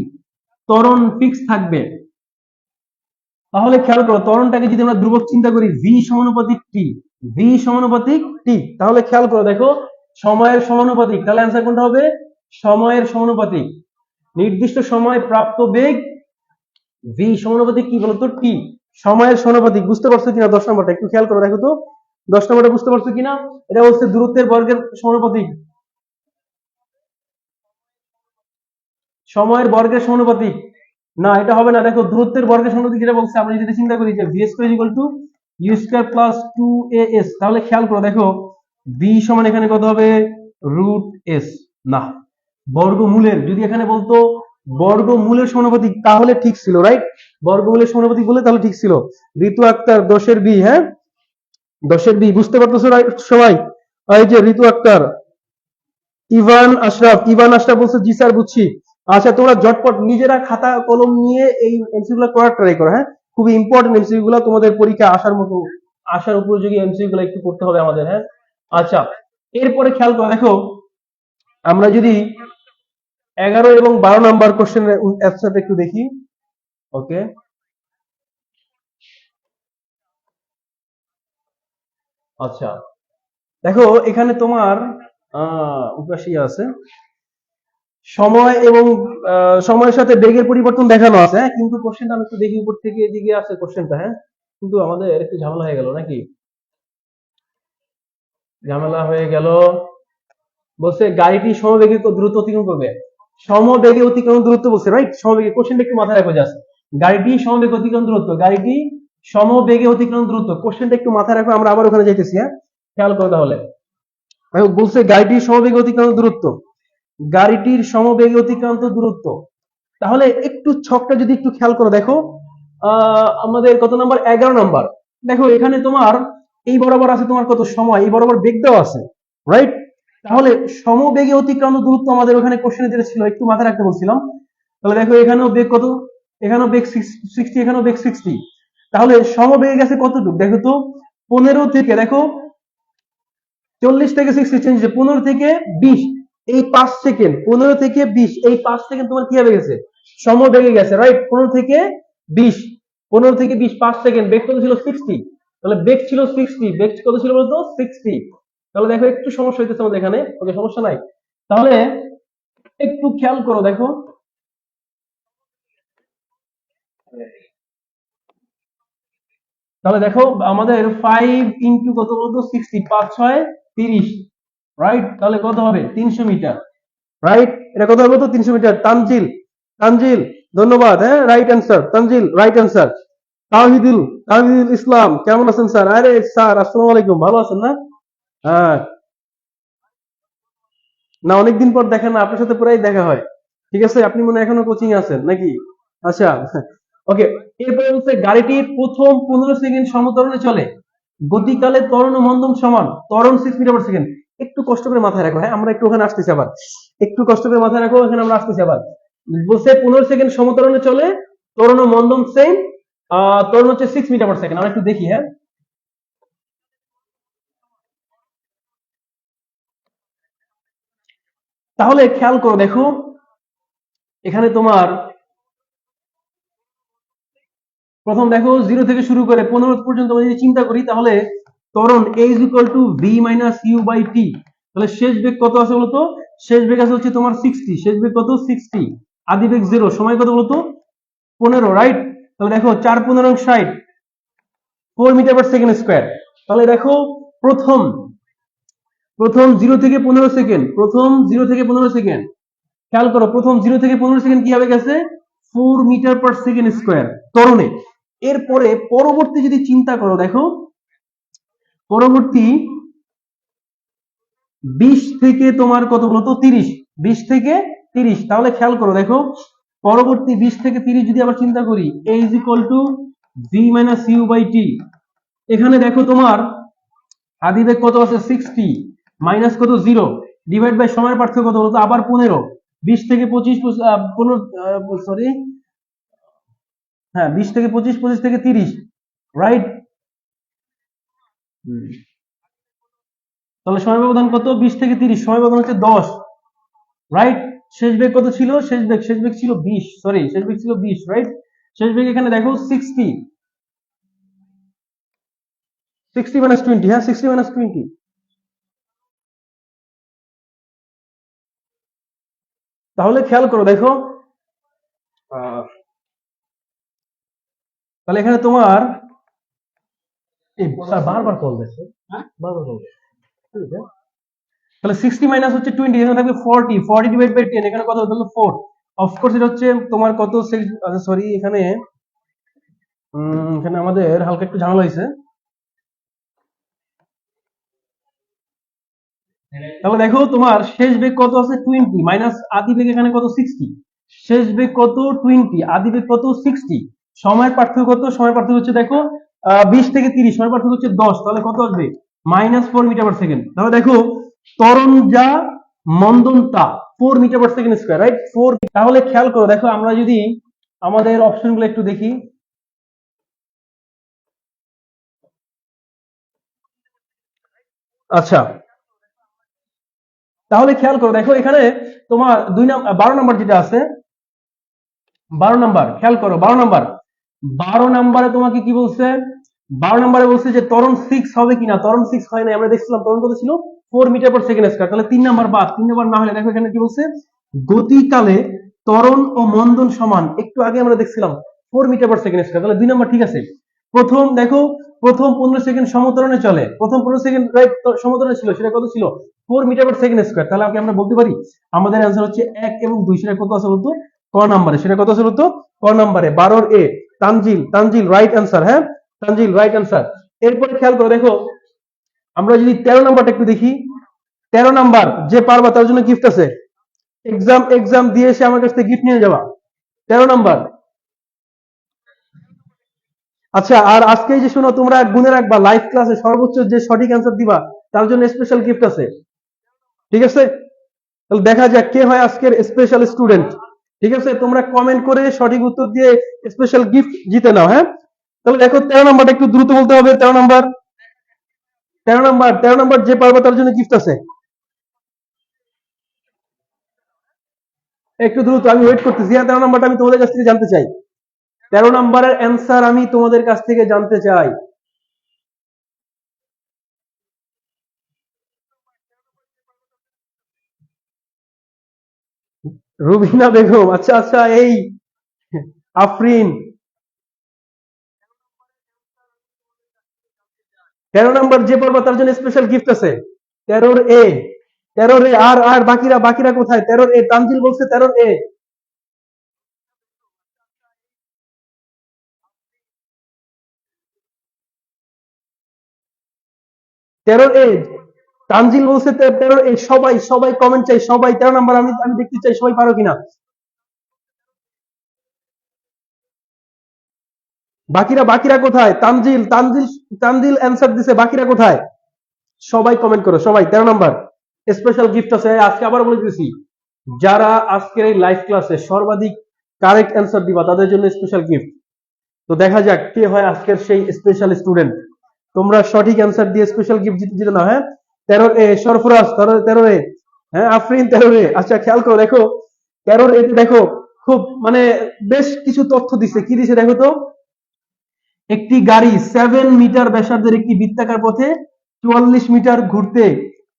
ত্বরণ ফিক্স থাকবে। তাহলে খেয়াল করো, ত্বরণটাকে যদি আমরা ধ্রুবক চিন্তা করি, ভি সমানুপাতিক টি, ভি সমানুপাতিক টি, তাহলে খেয়াল করো, দেখো সময়ের সমানুপাতিক, তাহলে অ্যান্সার কোনটা হবে, সময়ের সমানুপাতিক, নির্দিষ্ট সময় প্রাপ্ত বেগ ভি সমানুপাতিক কি বলতো, টি, সময়ের সমানুপাতিক। বুঝতে পারছো কিনা 10 নম্বরটা, একটু খেয়াল করে দেখো তো, 10 নম্বরটা বুঝতে পারছো কিনা? এটা হচ্ছে দূরত্বের বর্গের সমানুপাতিক, সময়ের বর্গের সমানুপাতিক। না, এটা হবে না, দেখো দূরত্বের বর্গের সমানুপাতিক যেটা বলছে, আমরা যদি চিন্তা করি যে V square equal to U square plus 2as, তাহলে খেয়াল করো, দেখো ভি সমান এখানে কত হবে, রুট এস। না, বর্গমূলের, যদি এখানে বলতো বর্গমূলের সমানুপাতিক তাহলে ঠিক ছিল, রাইট? বর্গমূলের সমানুপাতিক বলে তাহলে ঠিক ছিল। ঋতু আক্তার 10-এর বি, হ্যাঁ, 10-এর বি, বুঝতে পারতেছো সবাই? এই যে ঋতু আক্তার, ইভান আশরাফ, ইভান আশরাফ বলছে জি স্যার বুঝছি। আচ্ছা, তোমরা ঝটপট নিজেরা খাতা কলম নিয়ে এই এমসিকিউ গুলো করার ট্রাই করো, হ্যাঁ, খুবই ইম্পর্টেন্ট এমসিকিউ গুলো, তোমাদের পরীক্ষা আসার মতো, আসার উপযোগী এমসিকিউ গুলো একটু করতে হবে আমাদের, হ্যাঁ। আচ্ছা, এরপরে খেয়াল করো, দেখো আমরা যদি 11 এবং 12 নাম্বার কোশ্চেনের অ্যান্সারটা একটু দেখি। ওকে, আচ্ছা, দেখো এখানে তোমার উপাসী আছে, সময় এবং সময়ের সাথে বেগের পরিবর্তন দেখানো আছে, হ্যাঁ, কিন্তু কোশ্চেনটা আমি একটু দেখি, উপর থেকে এদিকে আছে কোশ্চেনটা, হ্যাঁ, কিন্তু আমাদের একটু ঝামেলা হয়ে গেল নাকি, ঝামেলা হয়ে গেল। বলছে গাড়িটি সমবেগে দ্রুত অতিক্রম করবে, সমবেগে অতিক্রম দূরত্ব বলছে, রাইট? সমবেগে, কোশ্চেনটা একটু মাথায় রাখো জাস্ট, গাড়িটি সমবেগে অতিক্রম দূরত্ব, গাড়িটি সমবেগে অতিক্রম দূরত্ব, কোশ্চেনটা একটু মাথায় রাখো, আমরা আবার ওখানে যাইতেছি, হ্যাঁ, খেয়াল করো তাহলে। বলছে গাড়িটির সমবেগে অতিক্রান্ত দূরত্ব, গাড়িটির সমবেগে অতিক্রান্ত দূরত্ব, তাহলে একটু ছকটা যদি একটু খেয়াল করো দেখো, আমাদের কত নাম্বার, 11 নাম্বার। দেখো এখানে তোমার এই বরাবর আছে তোমার কত সময়, এই বরাবর বেগ দেওয়া আছে, রাইট? তাহলে সমবেগে অতিক্রান্ত দূরত্ব আমাদের ওখানে কোশ্চেনে যেটা ছিল একটু মাথায় রাখতে বলছিলাম। তাহলে দেখো এখানেও বেগ কত, এখানেও বেগ 60, এখানেও বেগ 60। তাহলে সমবেগে গেছে কতটুকু দেখো তো, 15 থেকে দেখো 40 থেকে 60 চেঞ্জ, 15 থেকে 20, এই 5 সেকেন্ড, 15 থেকে 20, এই 5 সেকেন্ড তোমার কি হবে গেছে, সমবেগে গেছে, রাইট? 15 থেকে 20, 15 থেকে 20, 5 সেকেন্ড, বেগ কত ছিল 60। তাহলে বেগ ছিল 60, বেগ কত ছিল বলতো 60। তাহলে দেখো একটু সমস্যা হইতেছে আমাদের এখানে, ওকে সমস্যা নাই। তাহলে একটু খেয়াল করো দেখো, তাহলে দেখো আমাদের 5 ইন্টু কত বলতো 60, 5 6 30, রাইট? তাহলে কত হবে 300 মিটার, রাইট? এটা কত হবে তো 300 মিটার। তানজিল, তানজিল ধন্যবাদ, হ্যাঁ right answer, Tanjil right answer. Tawhidul, Tawhidul Islam কেমন আছেন স্যার? আরে স্যার আসসালামু আলাইকুম, ভালো আছেন না? হ্যাঁ, না অনেকদিন পর দেখা না, আপনার সাথে প্রায় দেখা হয়। ঠিক আছে, আপনি মনে হয় এখনো কোচিং আছেন নাকি? আচ্ছা, ওকে। এরপরে হচ্ছে গাড়িটি প্রথম 15 সেকেন্ড সমতরণে চলে, গতিকালে ত্বরণ ও মন্দন সমান, ত্বরণ 6 মিটার/সেকেন্ড। একটু কষ্ট করে মাথায় রাখো, হ্যাঁ আমরা একটু ওখানে আসতেছি আবার, একটু কষ্ট করে মাথায় রাখো, এখানে আমরা আসতেছি আবার। বলছে 15 সেকেন্ড সমতরণে চলে, ত্বরণ ও মন্দন সেম, ত্বরণ হচ্ছে 6 মিটার/সেকেন্ড। আমরা একটু দেখি, হ্যাঁ। তাহলে খেয়াল করো দেখো, এখানে তোমার প্রথম দেখো 0 থেকে শুরু করে 15 পর্যন্ত আমরা যদি চিন্তা করি, তাহলে ত্বরণ a is equal to v minus u by t। তাহলে শেষ বেগ কত আছে বলতো, শেষ বেগ আছে হচ্ছে তোমার 60, শেষ বেগ কত 60, আদি বেগ 0, সময় কত বলতো 15, রাইট? তাহলে দেখো 4 15 60, 4 মিটার/সেকেন্ড স্কয়ার। তাহলে দেখো প্রথম প্রথম 0 থেকে 15 সেকেন্ড, প্রথম 0 থেকে 15 সেকেন্ড, খেয়াল করো প্রথম 0 থেকে 15 সেকেন্ড কি হবে গেছে 4 মিটার/সেকেন্ড স্কয়ার ত্বরণে। এরপরে পরবর্তী যদি চিন্তা করো দেখো, পরবর্তী 20 থেকে তোমার কত বলতো 30, 20 থেকে 30। তাহলে খেয়াল করো দেখো, পরবর্তী 20 থেকে 30 যদি আবার চিন্তা করি, a is equal to v minus u by t। এখানে দেখো তোমার আদিবেগ কত আছে 60, মাইনাস কত 0, ডিভাইড বাই সময়ের পার্থক্য কত বলতো আবার 15, 20 থেকে 25, 15, সরি, হ্যাঁ 20 থেকে 25, 25 থেকে 30, রাইট? তাহলে সময় ব্যবধান কত 20 থেকে 30, সময় ব্যবধান হচ্ছে 10, রাইট? শেষ বেগ কত ছিল, শেষ বেগ ছিল 20, সরি শেষ বেগ ছিল 20, রাইট? শেষ বেগ এখানে দেখো 60, 60 মাইনাস 20, হ্যাঁ 60 মাইনাস 20। তাহলে খেয়াল করো দেখো, তাহলে এখানে তোমার এই স্যার বারবার কল দিচ্ছে, বারবার কল দিচ্ছে, ঠিক আছে? তাহলে 60 মাইনাস হচ্ছে 20, এখানে থাকবে 40, 40 ডিভাইড বাই 10, এখানে কত হলো 4। অফকোর্স এটা হচ্ছে তোমার কত, আচ্ছা সরি, এখানে এখানে আমাদের হালকা একটু ঝামেলা হয়েছে। তাহলে দেখো তোমার শেষ বেগ কত আছে 20, মাইনাস আদি বেগ এখানে কত 60, শেষ বেগ কত 20, আদি বেগ কত 60, সময়ের পার্থক্য কত, সময়ের পার্থক্য হচ্ছে দেখো 20 থেকে 30, সময়ের পার্থক্য হচ্ছে 10, তাহলে কত আসবে -4 মিটার/সেকেন্ড। তাহলে দেখো ত্বরণ যা মন্দন তা 4 মিটার/সেকেন্ড স্কয়ার, রাইট? 4। তাহলে খেয়াল করো দেখো, আমরা যদি আমাদের অপশন গুলো একটু দেখি, আচ্ছা তাহলে খেয়াল করো দেখো, এখানে তোমার 12 নাম্বার যেটা আছে, 12 নাম্বার খেয়াল করো, 12 নাম্বার, 12 নাম্বারে তোমাকে কি বলছে, 12 নাম্বারে বলছে যে ত্বরণ 6 হবে কিনা, ত্বরণ 6 হয় না, আমরা দেখছিলাম ত্বরণ কত ছিল 4 মিটার/সেকেন্ড স্কয়ার। তাহলে 3 নাম্বার বাদ, 3 নাম্বার না হলে দেখো এখানে কি বলছে, গতিকালে ত্বরণ ও মন্দন সমান, একটু আগে আমরা দেখছিলাম 4 মিটার/সেকেন্ড স্কয়ার। তাহলে 2 নাম্বার ঠিক আছে। প্রথম দেখো, প্রথম 15 সেকেন্ড সমতরণে চলে, প্রথম 15 সেকেন্ড রাইট সমতরণে ছিল, সেটা কত ছিল 4 মিটার/সেকেন্ড স্কয়ার। তাহলে আমরা বলতে পারি আমাদের অ্যান্সার হচ্ছে 1 এবং 2, সেটা কত আছে বলতো ক নাম্বারে, সেটা কত আছে বলতো ক নাম্বারে 12 এ। তানজিল, তানজিল রাইট অ্যান্সার, হ্যাঁ তানজিল রাইট অ্যান্সার। এরপরে খেয়াল করো দেখো, আমরা যদি 13 নাম্বারটা একটু দেখি, 13 নাম্বার যে পারবা তার জন্য গিফট আছে, এক্সাম দিয়ে এসে আমার কাছ থেকে গিফট নিয়ে যাবা। 13 নাম্বার। আচ্ছা, আর আজকে এই যে শোনো, তোমরা গুনে রাখবা লাইভ ক্লাসে সর্বোচ্চ যে সঠিক অ্যান্সার দিবা তার জন্য স্পেশাল গিফট আছে। ঠিক আছে, তাহলে দেখা যাক কে হয় আজকের স্পেশাল স্টুডেন্ট। ঠিক আছে, তোমরা কমেন্ট করে সঠিক উত্তর দিয়ে স্পেশাল গিফট জিতে নাও। হ্যাঁ, তাহলে দেখো 13 নাম্বারটা একটু দ্রুত বলতে হবে। 13 নাম্বার, 13 নাম্বার, 13 নাম্বার যে পারবে তার জন্য গিফট আছে। একটু দ্রুত, আমি ওয়েট করতেছি। হ্যাঁ, 13 নাম্বারটা আমি তোমাদের কাছ থেকে জানতে চাই। 13 নাম্বারের অ্যান্সার আমি তোমাদের কাছ থেকে জানতে চাই। রুবিনা বেগম, আচ্ছা আচ্ছা, এই আফরিন। 13 নাম্বার যে পড়বা তার জন্য স্পেশাল গিফট আছে। 13 এ, 13 এ, আর আর বাকিরা, বাকিরা কোথায়? 13 এ, তানজিল বলছে 13 এ। 13 এ, তানজিল বলছে 13 এ। সবাই সবাই কমেন্ট চাই, সবাই 13 নাম্বার, আমি আমি দেখতে চাই সবাই পারো কিনা। বাকিরা, বাকিরা কোথায়? তানজিল, তানজিল, তানজিল অ্যান্সার দিছে, বাকিরা কোথায়? সবাই কমেন্ট করো, সবাই। 13 নাম্বার স্পেশাল গিফট আছে। আজকে আবার বলে দিয়েছি, যারা আজকের এই লাইভ ক্লাসে সর্বাধিক কারেক্ট অ্যান্সার দিবা তাদের জন্য স্পেশাল গিফট। তো দেখা যাক কে হয় আজকের সেই স্পেশাল স্টুডেন্ট। তোমরা সঠিক অ্যান্সার দিয়ে স্পেশাল গিফট জিতে জিতে নাও। হ্যাঁ, 13 এ সরফরাজ, 13 এ। হ্যাঁ, আফরিন 13 এ। আচ্ছা, খেয়াল করো, দেখো 13 এ দেখো, খুব মানে বেশ কিছু তথ্য দিছে। কি দিছে দেখো তো? একটি গাড়ি 7 মিটার ব্যাসার্ধের একটি বৃত্তাকার পথে 44 মিটার ঘুরতে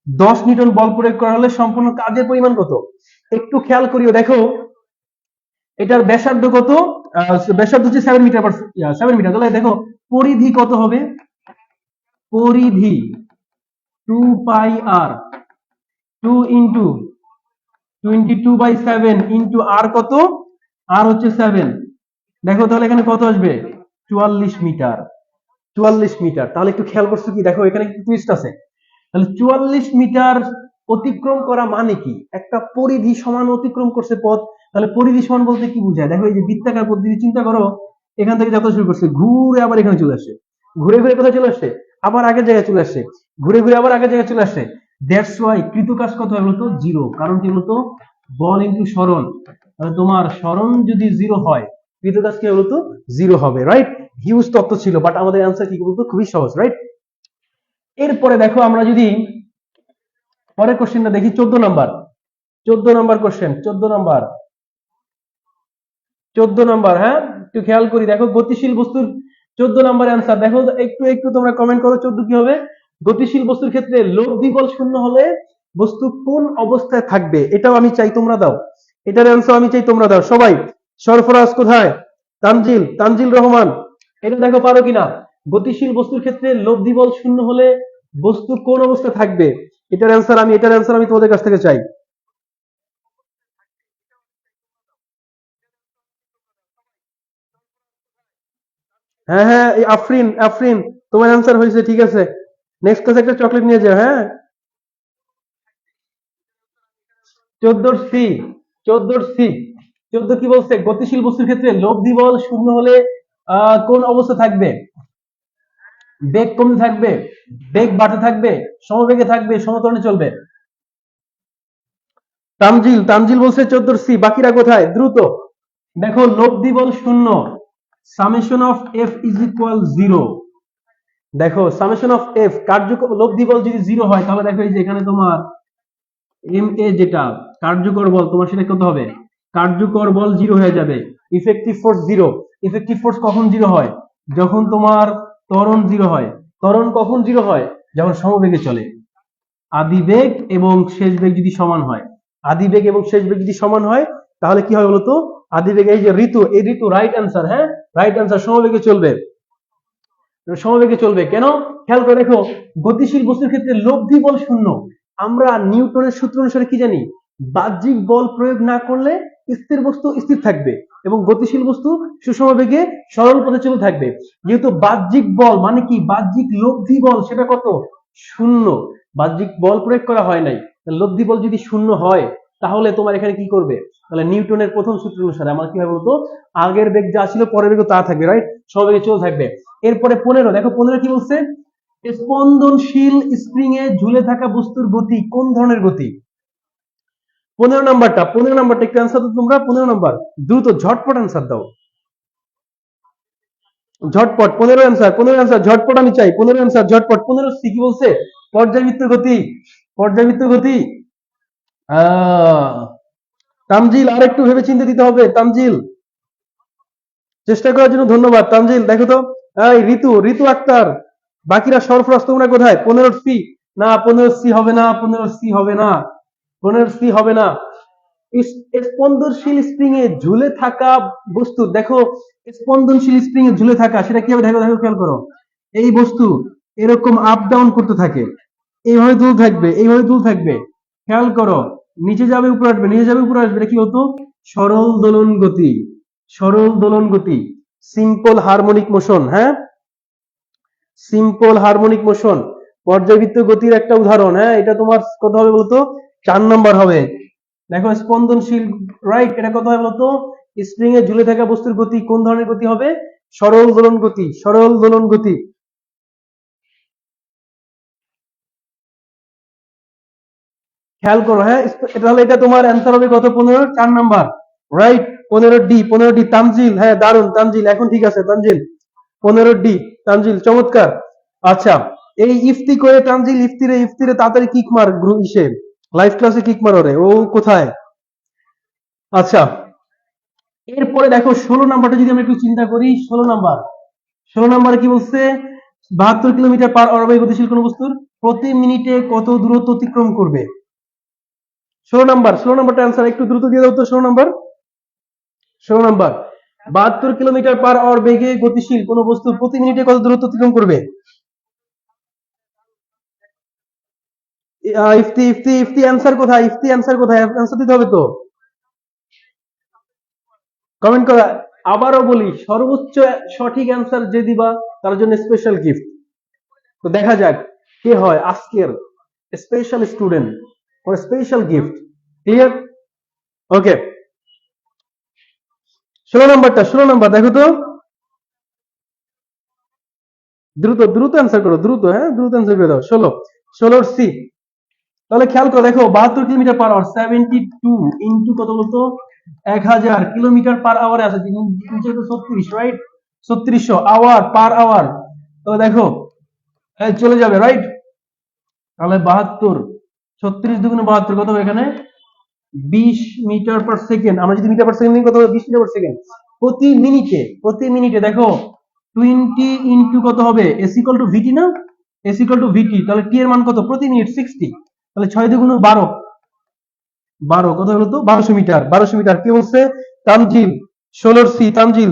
10 নিউটন বল প্রয়োগ করা হলে সম্পূর্ণ কাজের পরিমাণ কত? একটু খেয়াল করিও, দেখো এটার ব্যাসার্ধ কত? ব্যাসার্ধ হচ্ছে 7 মিটার, 7 মিটার। তাহলে দেখো পরিধি কত হবে? পরিধি 2 পাই আর, 2 × 22/7 ইন্টু আর কত? আর হচ্ছে 7। দেখো তাহলে এখানে কত আসবে? 44 মিটার। 44 মিটার। তাহলে একটু খেয়াল করছো কি? দেখো এখানে একটু টুইস্ট আছে। তাহলে 44 মিটার অতিক্রম করা মানে কি? একটা পরিধি সমান অতিক্রম করছে পথ। তাহলে পরিধি সমান বলতে কি বোঝায়? দেখো এই যে বৃত্তাকার পদ্ধতি চিন্তা করো, এখান থেকে যাত্রা শুরু করছে, ঘুরে আবার এখানে চলে আসছে, ঘুরে ঘুরে কোথায় চলে আসছে? আবার আগের জায়গায় চলে আসছে, ঘুরে ঘুরে আবার আগের জায়গায় চলে আসছে। দ্যাটস ওয়াই কৃত কাজ কত হয় বলতো? জিরো। কারণ কি বলতো? বল ইন্টু সরণ। তাহলে তোমার সরণ যদি জিরো হয়, কৃত কাজ কি বলতো? জিরো হবে, রাইট? হিউজ তথ্য ছিল, বাট আমাদের অ্যান্সার কি বলতো? খুবই সহজ, রাইট? এরপরে দেখো আমরা যদি পরের কোশ্চেনটা দেখি, 14 number. 14 number question, 14 number, 14 number. হ্যাঁ, একটু খেয়াল করি, দেখো গতিশীল বস্তুর 14 নাম্বার অ্যান্সার দেখো। একটু একটু তোমরা কমেন্ট করো 14 কি হবে? গতিশীল বস্তুর ক্ষেত্রে লব্ধি বল শূন্য হলে বস্তু কোন অবস্থায় থাকবে? এটাও আমি চাই তোমরা দাও, এটার অ্যান্সার আমি চাই তোমরা দাও সবাই। সরফরাজ কোথায়? তানজিল, তানজিল রহমান, এটা দেখো পারো কিনা। গতিশীল বস্তুর ক্ষেত্রে লব্ধি বল শূন্য হলে বস্তু কোন অবস্থায় থাকবে? এটার অ্যান্সার আমি তোমাদের কাছ থেকে চাই। হ্যাঁ হ্যাঁ, এই আফরিন, আফরিন তোমার অ্যান্সার হয়েছে, ঠিক আছে। নেক্সট ক্লাসে একটা চকলেট নিয়ে যাও। হ্যাঁ, 14 সি, 14 সি, 14 কি বলছে? গতিশীল বস্তুর ক্ষেত্রে লব্ধি বল শূন্য হলে কোন অবস্থা থাকবে? বেগ কমতে থাকবে, বেগ বাড়তে থাকবে, সমবেগে থাকবে, সমতরণে চলবে। তানজিল, তানজিল বলছে 14 সি, বাকিরা কোথায়? দ্রুত দেখো, লব্ধি বল শূন্য, summation of F is equal zero. দেখো সামেশন অফ এফ, কার্যকর লব্ধি বল যদি জিরো হয়, তাহলে দেখো এই যে এখানে তোমার এম এ যেটা কার্যকর বল, তোমার সেটা কত হবে? কার্যকর বল জিরো হয়ে যাবে। Effective force zero. Effective force কখন জিরো হয়? যখন তোমার ত্বরণ জিরো হয়। ত্বরণ কখন জিরো হয়? যখন সমবেগে চলে। আদি বেগ এবং শেষ বেগ যদি সমান হয়, আদি বেগ এবং শেষ বেগ যদি সমান হয়, তাহলে কি হয় বলতো? আদি বেগ, এই যে ঋতু, এই ঋতু রাইট অ্যান্সার। হ্যাঁ, রাইট অ্যান্সার, সমবেগে চলবে, সমবেগে চলবে। কেন? খেয়াল করে দেখো, গতিশীল বস্তুর ক্ষেত্রে লব্ধি বল শূন্য। আমরা নিউটনের সূত্র অনুসারে কি জানি? বাহ্যিক বল প্রয়োগ না করলে স্থির বস্তু স্থির থাকবে এবং গতিশীল বস্তু সুষমবেগে সরল পথে চলতে থাকবে। যেহেতু বাহ্যিক বল মানে কি? বাহ্যিক লব্ধি বল সেটা কত? শূন্য। বাহ্যিক বল প্রয়োগ করা হয় নাই, লব্ধি বল যদি শূন্য হয় তাহলে তোমার এখানে কি করবে, তাহলে নিউটনের প্রথম সূত্র অনুসারে আমার কি হবে বলতো, আগের বেগ যা ছিল পরের বেগও তা থাকবে, রাইট, সবেগে চলে থাকবে। এরপরে 15, দেখো 15 কি বলছে, স্পন্দনশীল স্প্রিং এ ঝুলে থাকা বস্তুর গতি কোন ধরনের গতি। 15 নাম্বারটা একটু অ্যান্সার দাও তোমরা, 15 নাম্বার দ্রুত ঝটপট অ্যান্সার দাও, ঝটপট 15 অ্যান্সার, 15 অ্যান্সার ঝটপট আমি চাই, 15 অ্যান্সার ঝটপট। 15 কি বলছে, পর্যাবৃত্ত গতি, পর্যাবৃত্ত গতি। আহ তামজিল আর একটু ভেবে চিন্তে দিতে হবে, তামজিল চেষ্টা করার জন্য ধন্যবাদ। তামজিল দেখো তো, এই ঋতু, ঋতু আক্তার, বাকিরা সরফরাজ তোমরা কোথায়, 15 সি, না 15 সি হবে না, 15 সি হবে না, 15 সি হবে না। স্পন্দনশীল স্প্রিং এ ঝুলে থাকা বস্তু, দেখো স্পন্দনশীল স্প্রিং এ ঝুলে থাকা সেটা কি হবে, দেখো দেখো খেয়াল করো, এই বস্তু এরকম আপ ডাউন করতে থাকে, এইভাবে দুল থাকবে, এইভাবে দুল থাকবে, খেয়াল করো, নিচে যাবে উপরে আসবে, নিচে যাবে উপরে আসবে, এটা কি হতো, সরল দোলন গতি, সরল দোলন গতি, সিম্পল হারমোনিক মোশন, হ্যাঁ, সিম্পল হারমোনিক মোশন, পর্যাবৃত্ত গতির একটা উদাহরণ, হ্যাঁ, এটা তোমার কত হবে বলতো, 4 নম্বর হবে। দেখো স্পন্দনশীল, রাইট, এটা কত হবে বলতো, স্প্রিং এ ঝুলে থাকা বস্তুর গতি কোন ধরনের গতি হবে, সরল দোলন গতি, সরল দোলন গতি। খেয়াল করো, হ্যাঁ, তাহলে এটা তোমার অ্যান্সার হবে কত, 15, 4 নাম্বার, রাইট, 15 ডি, 15 ডি, তামজিল, হ্যাঁ দারুন তামজিল, এখন ঠিক আছে তামজিল, 15 ডি, তামজিল চমৎকার। আচ্ছা, এই ইফতি করে তামজিল, ইফতিরে, ইফতিরে তাড়াতাড়ি কিক মার গ্রুপ ইসে, লাইভ ক্লাসে কিক মার ওরে, ও কোথায়। আচ্ছা, এরপরে দেখো 16 নাম্বারটা যদি আমরা একটু চিন্তা করি, 16 নাম্বার, 16 নাম্বারে কি বলছে, 72 কিলোমিটার পার আওয়ার বেগে গতিশীল কোন বস্তুর প্রতি মিনিটে কত দূরত্ব অতিক্রম করবে। 16 নাম্বার, 16 নাম্বারটা অ্যান্সার একটু দ্রুত দিয়ে দাও তো, 16 number, 16 number, 72 kilometre per hour বেগে গতিশীল কোন বস্তু প্রতি মিনিটে কত দূরত্ব অতিক্রম করবে। ইফতি, ইফতি, ইফতি অ্যান্সার কোথায়, ইফতি অ্যান্সার কোথায়, অ্যান্সার দিতে হবে তো, কমেন্ট করা। আবারও বলি, সর্বোচ্চ সঠিক অ্যান্সার যে দিবা তার জন্য স্পেশাল গিফট। তো দেখা যাক কে হয় আজকের special student, for special gift, clear, okay. 16 নাম্বারটা, 16 নাম্বার দেখো তো, দ্রুত দ্রুত অ্যান্সার করো, দ্রুত, হ্যাঁ দ্রুত অ্যান্সার করে দাও, 16 সি। তাহলে খেয়াল করো, দেখো 72 কিলোমিটার পার আওয়ার, 72 ইন্টু কত বলতো, 1000 কিলোমিটার পার আওয়ারে আছে, 36, রাইট, 3600 আওয়ার পার আওয়ার, তো দেখো চলে যাবে, রাইট, তাহলে 72, 36 × 2 = 72, কত হবে এখানে, 20 মিটার পার সেকেন্ড। আমরা যদি মিটার পার সেকেন্ড নিই কত হবে, 20 মিটার পার সেকেন্ড প্রতি মিনিটে, প্রতি মিনিটে। দেখো 20 ইন্টু কত হবে, এস ইকুয়াল টু ভিটি না, এস ইকুয়াল টু ভিটি, তাহলে টি এর মান কত প্রতি মিনিট, 60, তাহলে 6 × 2 = 12, 12 কত হলো তো, 1200 মিটার, 1200 মিটার। কি বলছে তানজিল, 16 সি, তানজিল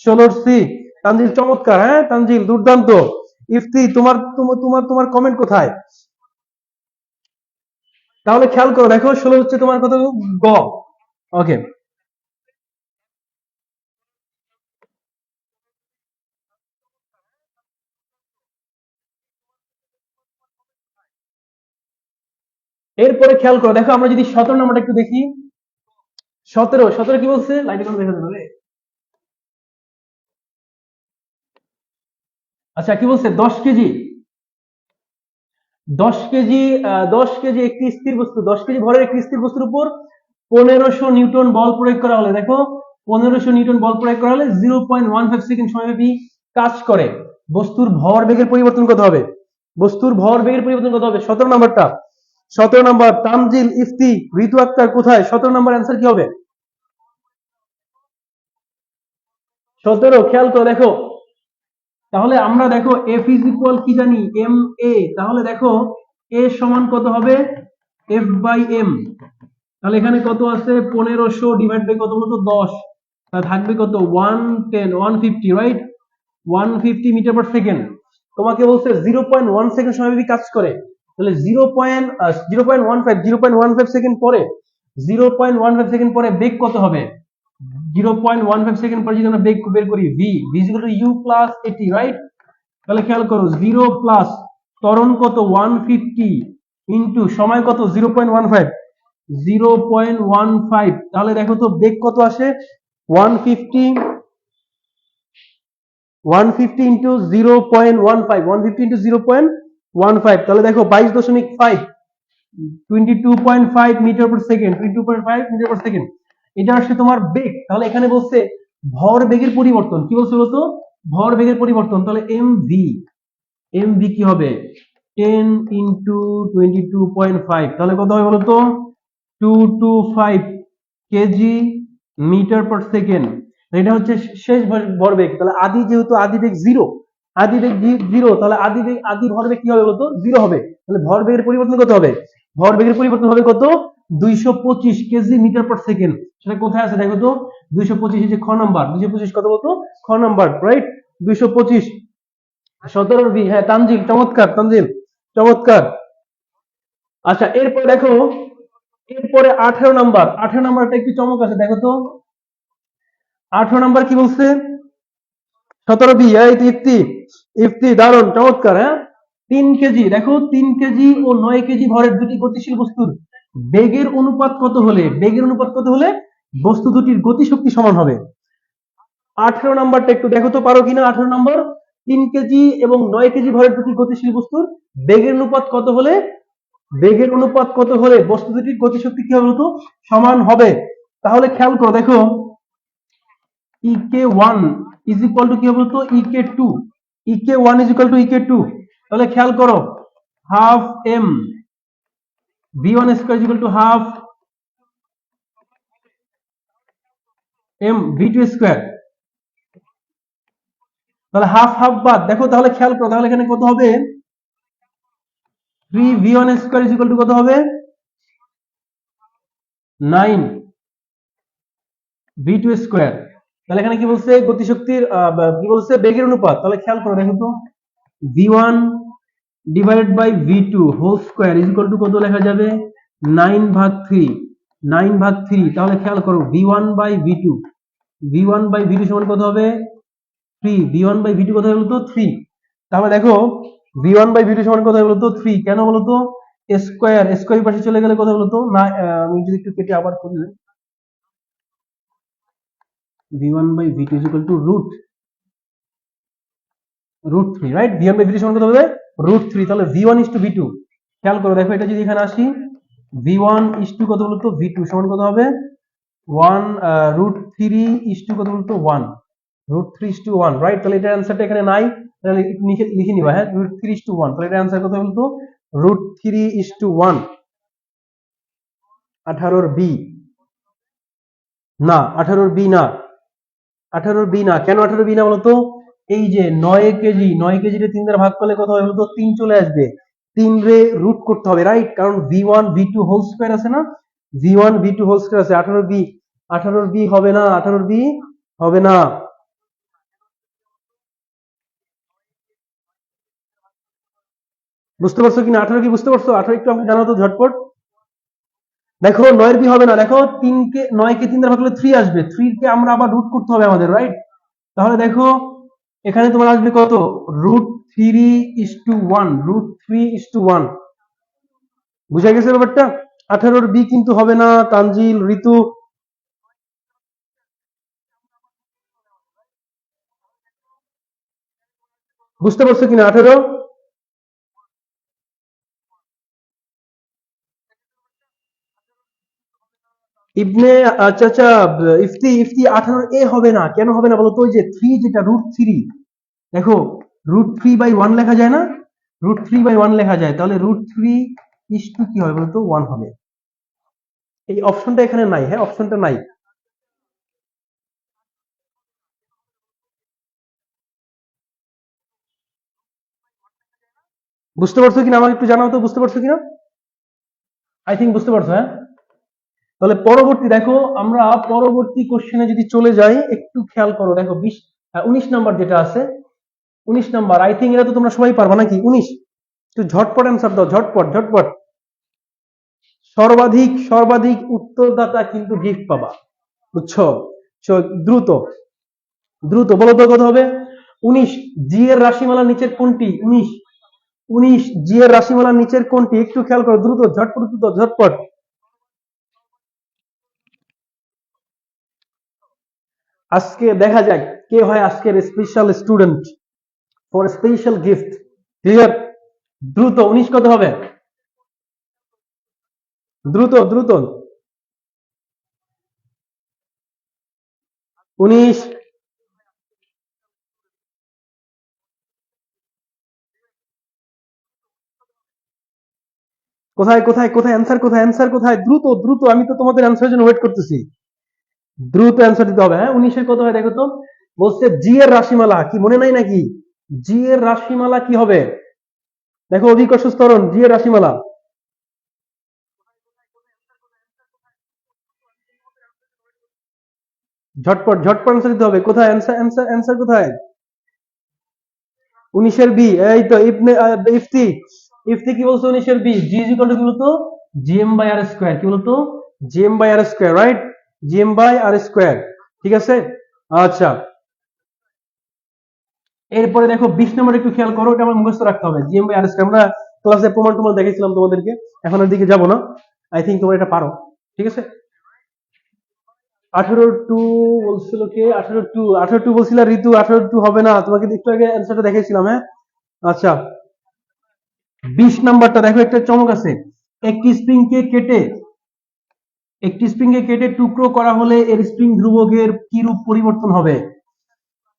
16 সি, তানজিল চমৎকার, হ্যাঁ তানজিল দুর্দান্ত। ইফতি তোমার তোমার তোমার তোমার কমেন্ট কোথায়, তাহলে খেয়াল করো, দেখো 16 হচ্ছে তোমার কত, গ, ওকে। এরপরে খেয়াল করো, দেখো আমরা যদি 17 নাম্বারটা একটু দেখি, 17, 17 কি বলছে, লাইটে কোনো দেখা যাবে, আচ্ছা কি বলছে, 10 কেজি, 10 কেজি, 10 কেজি একটি স্থির বস্তু, 10 কেজি ভরের একটি স্থির বস্তুর উপর 1500 নিউটন বল প্রয়োগ করা হলে, দেখো 1500 নিউটন বল প্রয়োগ করা হলে 0.15 সেকেন্ড সময়ব্যাপী কাজ করে, বস্তুর ভর বেগের পরিবর্তন কত হবে, বস্তুর ভর বেগের পরিবর্তন কত হবে, 17 নাম্বারটা, 17 নাম্বার, তামজিল, ইফতি, ঋতু আক্তার কোথায়, 17 নাম্বার অ্যান্সার কি হবে, 17, খেয়াল করে দেখো, তাহলে আমরা দেখো এফ ইজ ইকুয়াল কি জানি, এম এ, তাহলে দেখো এ সমান কত হবে, এফ বাই এম, তাহলে এখানে কত আছে, 1500 ডিভাইড বাই কত বলতো, 10, তাহলে থাকবে কত, 110, 150, রাইট, 150 মিটার পার সেকেন্ড। তোমাকে বলছে 0.1 সেকেন্ড সময়ব্যাপী কাজ করে, তাহলে 0.15 সেকেন্ড পরে, 0.15 সেকেন্ড পরে বেগ কত হবে, 0.15 সেকেন্ড পরে যদি আমরা বেগ বের করি, V, V is equal to U plus at, right, তাহলে খেয়াল করো 0 প্লাস ত্বরণ কত 150 ইন্টু সময় কত 0.15, 0.15, তাহলে দেখো তো বেগ কত আসে, 150 150 ইন্টু 0.15, 150 ইন্টু 0.15, তাহলে দেখো 22.5, 22.5 metre per second, 22.5 metre per second, এটা আসছে তোমার বেগ। তাহলে এখানে বলছে ভর বেগের পরিবর্তন, কি বলছে বলতো, ভর বেগের পরিবর্তন, তাহলে এমভি কি হবে, 10 ইন্টু 22.5, তাহলে কত হবে বলতো, 225 কেজি মিটার পার সেকেন্ড। এটা হচ্ছে শেষ ভরবেগ। তাহলে আদি, যেহেতু আদি বেগ জিরো, আদি বেগ জিরো, তাহলে আদি ভরবেগ কি হবে বলতো, জিরো হবে। তাহলে ভরবেগের পরিবর্তন কত হবে, ভরবেগের পরিবর্তন হবে কত, 225 কেজি মিটার পার সেকেন্ড। সেটা কোথায় আছে দেখো তো, 225 যে খ নাম্বার, 225 কত বলতো, খ নাম্বার, রাইট, 225। 17 বি, হ্যাঁ তানজিল, চমৎকার তানজিল, চমৎকার। আচ্ছা এরপর দেখো, এরপরে 18 নাম্বার, 18 নাম্বারটা একটু চমক আছে, দেখো তো 18 নাম্বার কি বলছে, 17 বি, এই ইফতি, ইফতি দারুন, চমৎকার, হ্যাঁ। 3 কেজি, দেখো 3 কেজি ও 9 কেজি ভরের দুটি গতিশীল বস্তুর বেগের অনুপাত কত হলে, বেগের অনুপাত কত হলে বস্তু দুটির গতিশক্তি সমান হবে। 18 নাম্বারটা একটু দেখো তো পারো কিনা, 18 নাম্বার, 3 কেজি এবং 9 কেজি ভরের দুটি গতিশীল বস্তুর বেগের অনুপাত কত হলে, বেগের অনুপাত কত হলে বস্তু দুটির গতিশক্তি কি হবে বলতো, সমান হবে। তাহলে খেয়াল করো, দেখো ek1 ইজ ইকুয়াল টু কি হবে বলতো, ek2, ek1 is equal two ek2, তাহলে খেয়াল করো, half M v1 square is equal to half M v2 square, তাহলে হাফ হাফ বাদ, দেখো তাহলে খেয়াল করো, তাহলে এখানে কত হবে, 3v1 square is equal to কত হবে, 9v2 স্কয়ার। তাহলে এখানে কি বলছে, গতিশক্তির কি বলছে, বেগের অনুপাত, তাহলে খেয়াল করো, দেখো তো v1 divided by v2 whole square is equal to কত লেখা যাবে, 9/3, 9/3, তাহলে খেয়াল করো v1 by v2, v1 by v2 সমান কত হবে, 3, v1 বাই v2 কত হবে বলতো, 3। তাহলে দেখো v1 বাই v2 সমান কত হবে বলতো, 3, কেন বলতো, স্কয়ার, স্কয়ার পাশে চলে গেলে কত বলতো না, আমি যদি একটু কেটে আবার করি, v1 by v2 is equal to √3, right, v1 by v2 সমান কত হবে, √3, তাহলে v1 ইজ টু v2, খেয়াল করো, দেখো এটা যদি এখানে আসি, v1 ইজ টু কত বলতো, v2 সমান কত হবে, 1 √3 ইজ টু কত বলতো, 1, √3 ইজ টু 1, রাইট। তাহলে এটার অ্যান্সারটা এখানে নাই, তাহলে লিখে নিবা, হ্যাঁ, √3 ইজ টু 1, তাহলে এটার অ্যান্সার কত বলতো, √3 ইজ টু 1। 18 বি না, 18 বি না, 18 বি না, কেন 18 বি না বলতো, এই যে 9 কেজি, 9 কেজিতে 3 দ্বারা ভাগ করলে কত হবে বলতো, 3 চলে আসবে, 3 রে রুট করতে হবে, রাইট, কারণ v1 v2 হোল স্কয়ার আছে না, v1 v2 হোল স্কয়ার আছে, 18 বি, 18 বি হবে না, 18 বি হবে না। বুঝতে পারছো কিনা, 18 কি বুঝতে পারছো, 18 একটু আমাকে জানাও তো ঝটপট। দেখো 9 বি হবে না, দেখো 9 কে 3 দ্বারা ভাগ করলে 3 আসবে, 3 কে আমরা আবার রুট করতে হবে আমাদের, রাইট। তাহলে দেখো এখানে তোমার আসবে কত, √3 ইজ টু 1, √3 ইজ টু 1, বুঝা গেছে ব্যাপারটা। 18 বি কিন্তু হবে না, তানজিল, ঋতু, বুঝতে পারছো কিনা, 18 ইবনে, আচ্ছা আচ্ছা, ইফতি, ইফতি 18 এ হবে না, কেন হবে না বলো তো, ওই যে 3, যেটা √3, দেখো √3/1 লেখা যায় না, √3/1 লেখা যায়, তাহলে √3 ইজ টু কি হবে বলতো, 1 হবে। এই অপশনটা এখানে নাই, হ্যাঁ, অপশনটা নাই। বুঝতে পারছো কিনা আমাকে একটু জানাও তো, বুঝতে পারছো কিনা, আই থিঙ্ক বুঝতে পারছো, হ্যাঁ। তাহলে পরবর্তী দেখো, আমরা পরবর্তী কোশ্চেনে যদি চলে যাই, একটু খেয়াল করো, দেখো 19 নাম্বার যেটা আছে, 19 নাম্বার, আই থিঙ্ক এটা তো তোমরা সবাই পারবা নাকি, 19, একটু ঝটপট অ্যান্সার দাও, ঝটপট ঝটপট, সর্বাধিক সর্বাধিক উত্তরদাতা কিন্তু গিফট পাবা, বুঝছো, দ্রুত দ্রুত বলো তো কত হবে, 19, জি এর রাশিমালার নিচের কোনটি, 19, 19 জি এর রাশিমালার নিচের কোনটি, একটু খেয়াল করো, দ্রুত ঝটপট, দ্রুত ঝটপট, আজকে দেখা যাক কে হয় আজকের special student for special gift. Clear? দ্রুত 19 কত হবে? দ্রুত দ্রুত 19। কোথায় কোথায় কোথায় অ্যান্সার কোথায়? অ্যান্সার কোথায়? দ্রুত দ্রুত, আমি তো তোমাদের অ্যান্সারের জন্য ওয়েট করতেছি। দ্রুত অ্যান্সার দিতে হবে। হ্যাঁ, 19 কত হয় দেখো তো। বলছে জি এর রাশিমালা কি মনে নাই নাকি? জি এর রাশিমালা কি হবে? দেখো অভিকর্ষ ত্বরণ, জি এর রাশিমালা। ঝটপট ঝটপট অ্যান্সার দিতে হবে। কোথায় অ্যান্সার? অ্যান্সার অ্যান্সার কোথায়? 19 এর বি, এই তো ইবনে ইফতি। ইফতি কি বলছো? 19 এর B, G is equal to কি বলতো? GM by R square. কি বলতো? GM by R square, right? GM by R square. ঠিক আছে? আচ্ছা, এরপরে দেখো 20 নম্বর একটু খেয়াল করো, এটা আমার মুখস্থ রাখতে হবে। জিএম বাই আর স্কয়ার আমরা ক্লাসে প্রমাণ টমাণ দেখেছিলাম তোমাদেরকে, এখন এর দিকে যাবো না। আই থিঙ্ক তোমরা এটা পারো। ঠিক আছে? 18-2 বলছিল কে? 18-2, 18-2 বলছিল ঋতু। 18-2 হবে না, তোমাকে একটু আগে অ্যান্সারটা দেখাইছিলাম। হ্যাঁ, আচ্ছা 20 নাম্বারটা দেখো, একটা চমক আছে। একটি স্প্রিং কে কেটে একটি স্প্রিং কে কেটে টুকরো করা হলে এর স্প্রিং ধ্রুবকের কি রূপ পরিবর্তন হবে?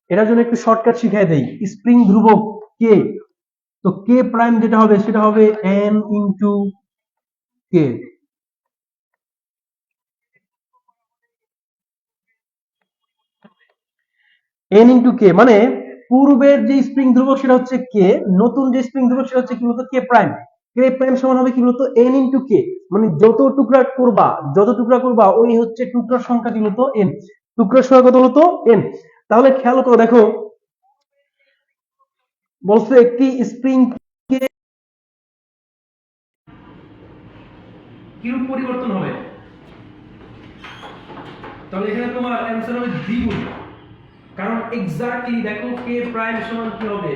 এটার জন্য একটু শর্টকাট শিখাই দেই। স্প্রিং ধ্রুবক কে, তো কে প্রাইম যেটা হবে সেটা হবে N into k. N into k মানে পূর্বের যে স্প্রিং ধ্রুবক সেটা হচ্ছে কে, নতুন যে স্প্রিং ধ্রুবক সেটা হচ্ছে কি বলতো? কে প্রাইম। কে প্রাইম সমান হবে কি বলতো? N into k. মানে যত টুকরা করবা ওই হচ্ছে টুকরার সংখ্যা কি বলতো? এন। টুকরার সংখ্যা কত বলতো? এন। তাহলে খেয়াল করো, দেখো বলছে একটি স্প্রিং কে কিরূপ পরিবর্তন হবে, তাহলে এখানে তোমার অ্যান্সার হবে দ্বিগুণ। কারণ এক্স্যাক্টলি দেখো কে প্রাইম সমান কি হবে?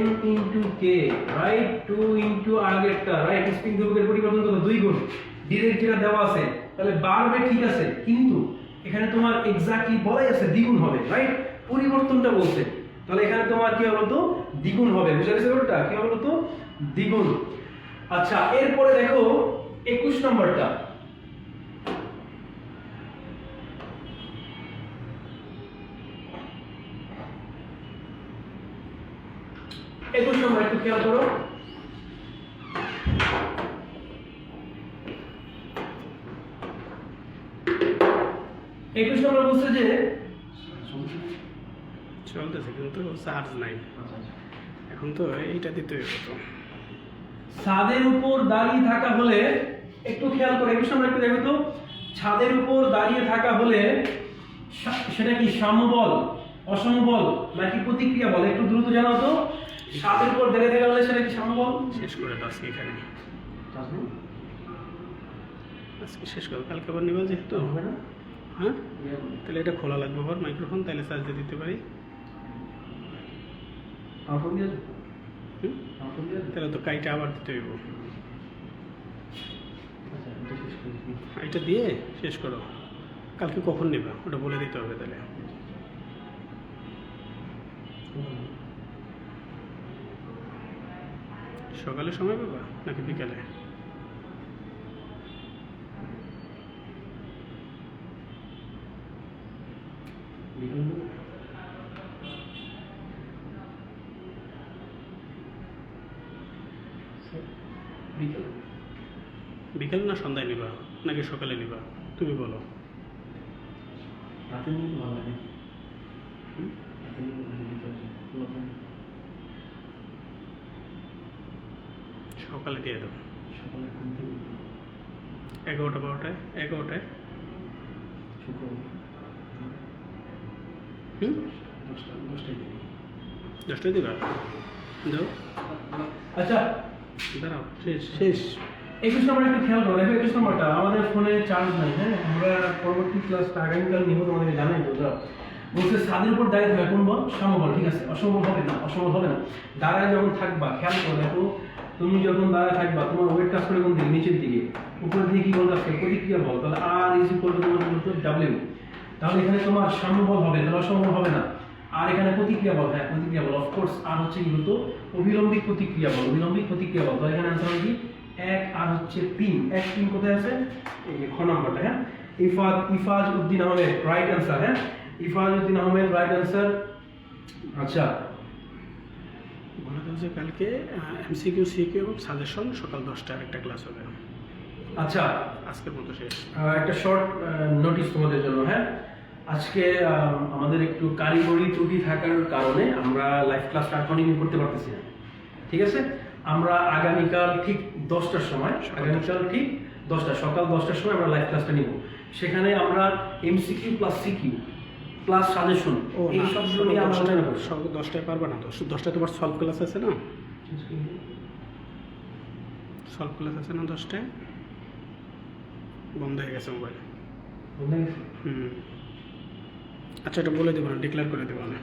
n ইনটু কে, রাইট? 2 ইনটু আগেরটা, রাইট? স্প্রিং ধ্রুবকের পরিবর্তন কত? 2 গুণ। ডিরেক্ট যেটা দেওয়া আছে, তাহলে বাড়বে ঠিক আছে, কিন্তু এখানে তোমার এক্স্যাক্টলি বলাই আছে দ্বিগুণ হবে, রাইট? পরিবর্তনটা বলছে, তাহলে এখানে তোমার কি হবে তো? দ্বিগুণ হবে। বুঝা গেছে ব্যাপারটা? কি হবে তো? দ্বিগুণ। আচ্ছা, এরপরে দেখো 21 নম্বরটা। 21 নম্বর একটু খেয়াল করো। 21 নম্বর বলছে যে চলতেছে কিন্তু চার্জ নাই এখন, তো এইটা দিতে হবে তো। ছাদের উপর দাঁড়িয়ে থাকা হলে, একটু খেয়াল করে 21 নম্বর একটু দেখো তো। ছাদের উপর দাঁড়িয়ে থাকা হলে সেটা কি সমবল, অসমবল নাকি প্রতিক্রিয়া বল? একটু দ্রুত জানাও তো। ছাদের উপর দাঁড়িয়ে থাকা হলে সেটা কি সমবল? শেষ করে দাও আজকে এখানে, আজকে শেষ করো, কালকে আবার নিবা যেহেতু। হবে না? হ্যাঁ, তাহলে এটা খোলা লাগবে আবার মাইক্রোফোন, তাহলে চার্জে দিতে পারি। তাহলে তো কাইটা আবার দিতে হইব। এটা দিয়ে শেষ করো, কালকে কখন নেবা ওটা বলে দিতে হবে। তাহলে সকালে সময় পাবা নাকি বিকালে? বিকালে না সন্ধ্যায় নিবা নাকি সকালে নিবা তুমি বলো। সকালে দিয়ে দাও, 11টা 12টায় 11টায়। হুম, 10টায় দিবা। যাও, আচ্ছা দাঁড়াও, শেষ শেষ। 21 নম্বর একটু খেয়াল করো। দেখো 21 নম্বরটা, আমাদের ফোনে চার্জ নাই। হ্যাঁ, আমরা পরবর্তী ক্লাসটা আগামীকাল নিব, তোমাদেরকে জানাই তো। বলছে ছাদের উপর দাঁড়িয়ে থাকা কোন বল? সমবল। ঠিক আছে, অসমবল হবে না, অসমবল হবে না। দাঁড়ায় যখন থাকবা, খেয়াল করো, দেখো তুমি যখন দাঁড়ায় থাকবা তোমার ওয়েট কাজ করে কোন দিকে? নিচের দিকে। উপরের দিকে কি বল কাজ করে? প্রতিক্রিয়া বল। তাহলে আর ইজ ইকুয়াল টু তোমার বলতো ডাব্লিউ। তাহলে এখানে তোমার সাম্যবল হবে, তোমার সমবল হবে না। আর এখানে প্রতিক্রিয়া বল, হ্যাঁ প্রতিক্রিয়া বল অফকোর্স। আর হচ্ছে কি বলতো অভিলম্বিক প্রতিক্রিয়া বল, অভিলম্বিক প্রতিক্রিয়া বল। তো এখানে आंसर হবে কি 1 আর হচ্ছে 3। 1 3 কোথায় আছে? এই যে খ নাম্বারটা, হ্যাঁ ইফাজ উদ্দিন আহমেদ রাইট आंसर। হ্যাঁ ইফাজ উদ্দিন আহমেদ রাইট आंसर। আচ্ছা বলা হচ্ছে কালকে এমসিকিউ সিকিউ এবং সাজেশন সকাল 10টায় একটা ক্লাস হবে। আচ্ছা আজকের মতো শেষ। একটা শর্ট নোটিস তোমাদের জন্য। হ্যাঁ আজকে আমাদের একটু কারিগরি ত্রুটি থাকার কারণে আমরা লাইভ ক্লাসটা কন্টিনিউ করতে পারতেছি না, ঠিক আছে? আমরা আগামীকাল ঠিক 10টার সময়, আগামীকাল ঠিক 10টা সকাল 10টার সময় আমরা লাইভ ক্লাসটা নিব। সেখানে আমরা MCQ plus CQ plus suggestion এই সবগুলো নিয়ে আলোচনা করব। সকাল 10টায় পারবে না, 10টায় তোমার সলভ ক্লাস আছে না? সলভ ক্লাস আছে না 10টায়? বন্ধ হয়ে গেছে মোবাইল। বুঝলে গেছে? আচ্ছা এটা বলে দেবো না, ডিক্লেয়ার করে দেবো না।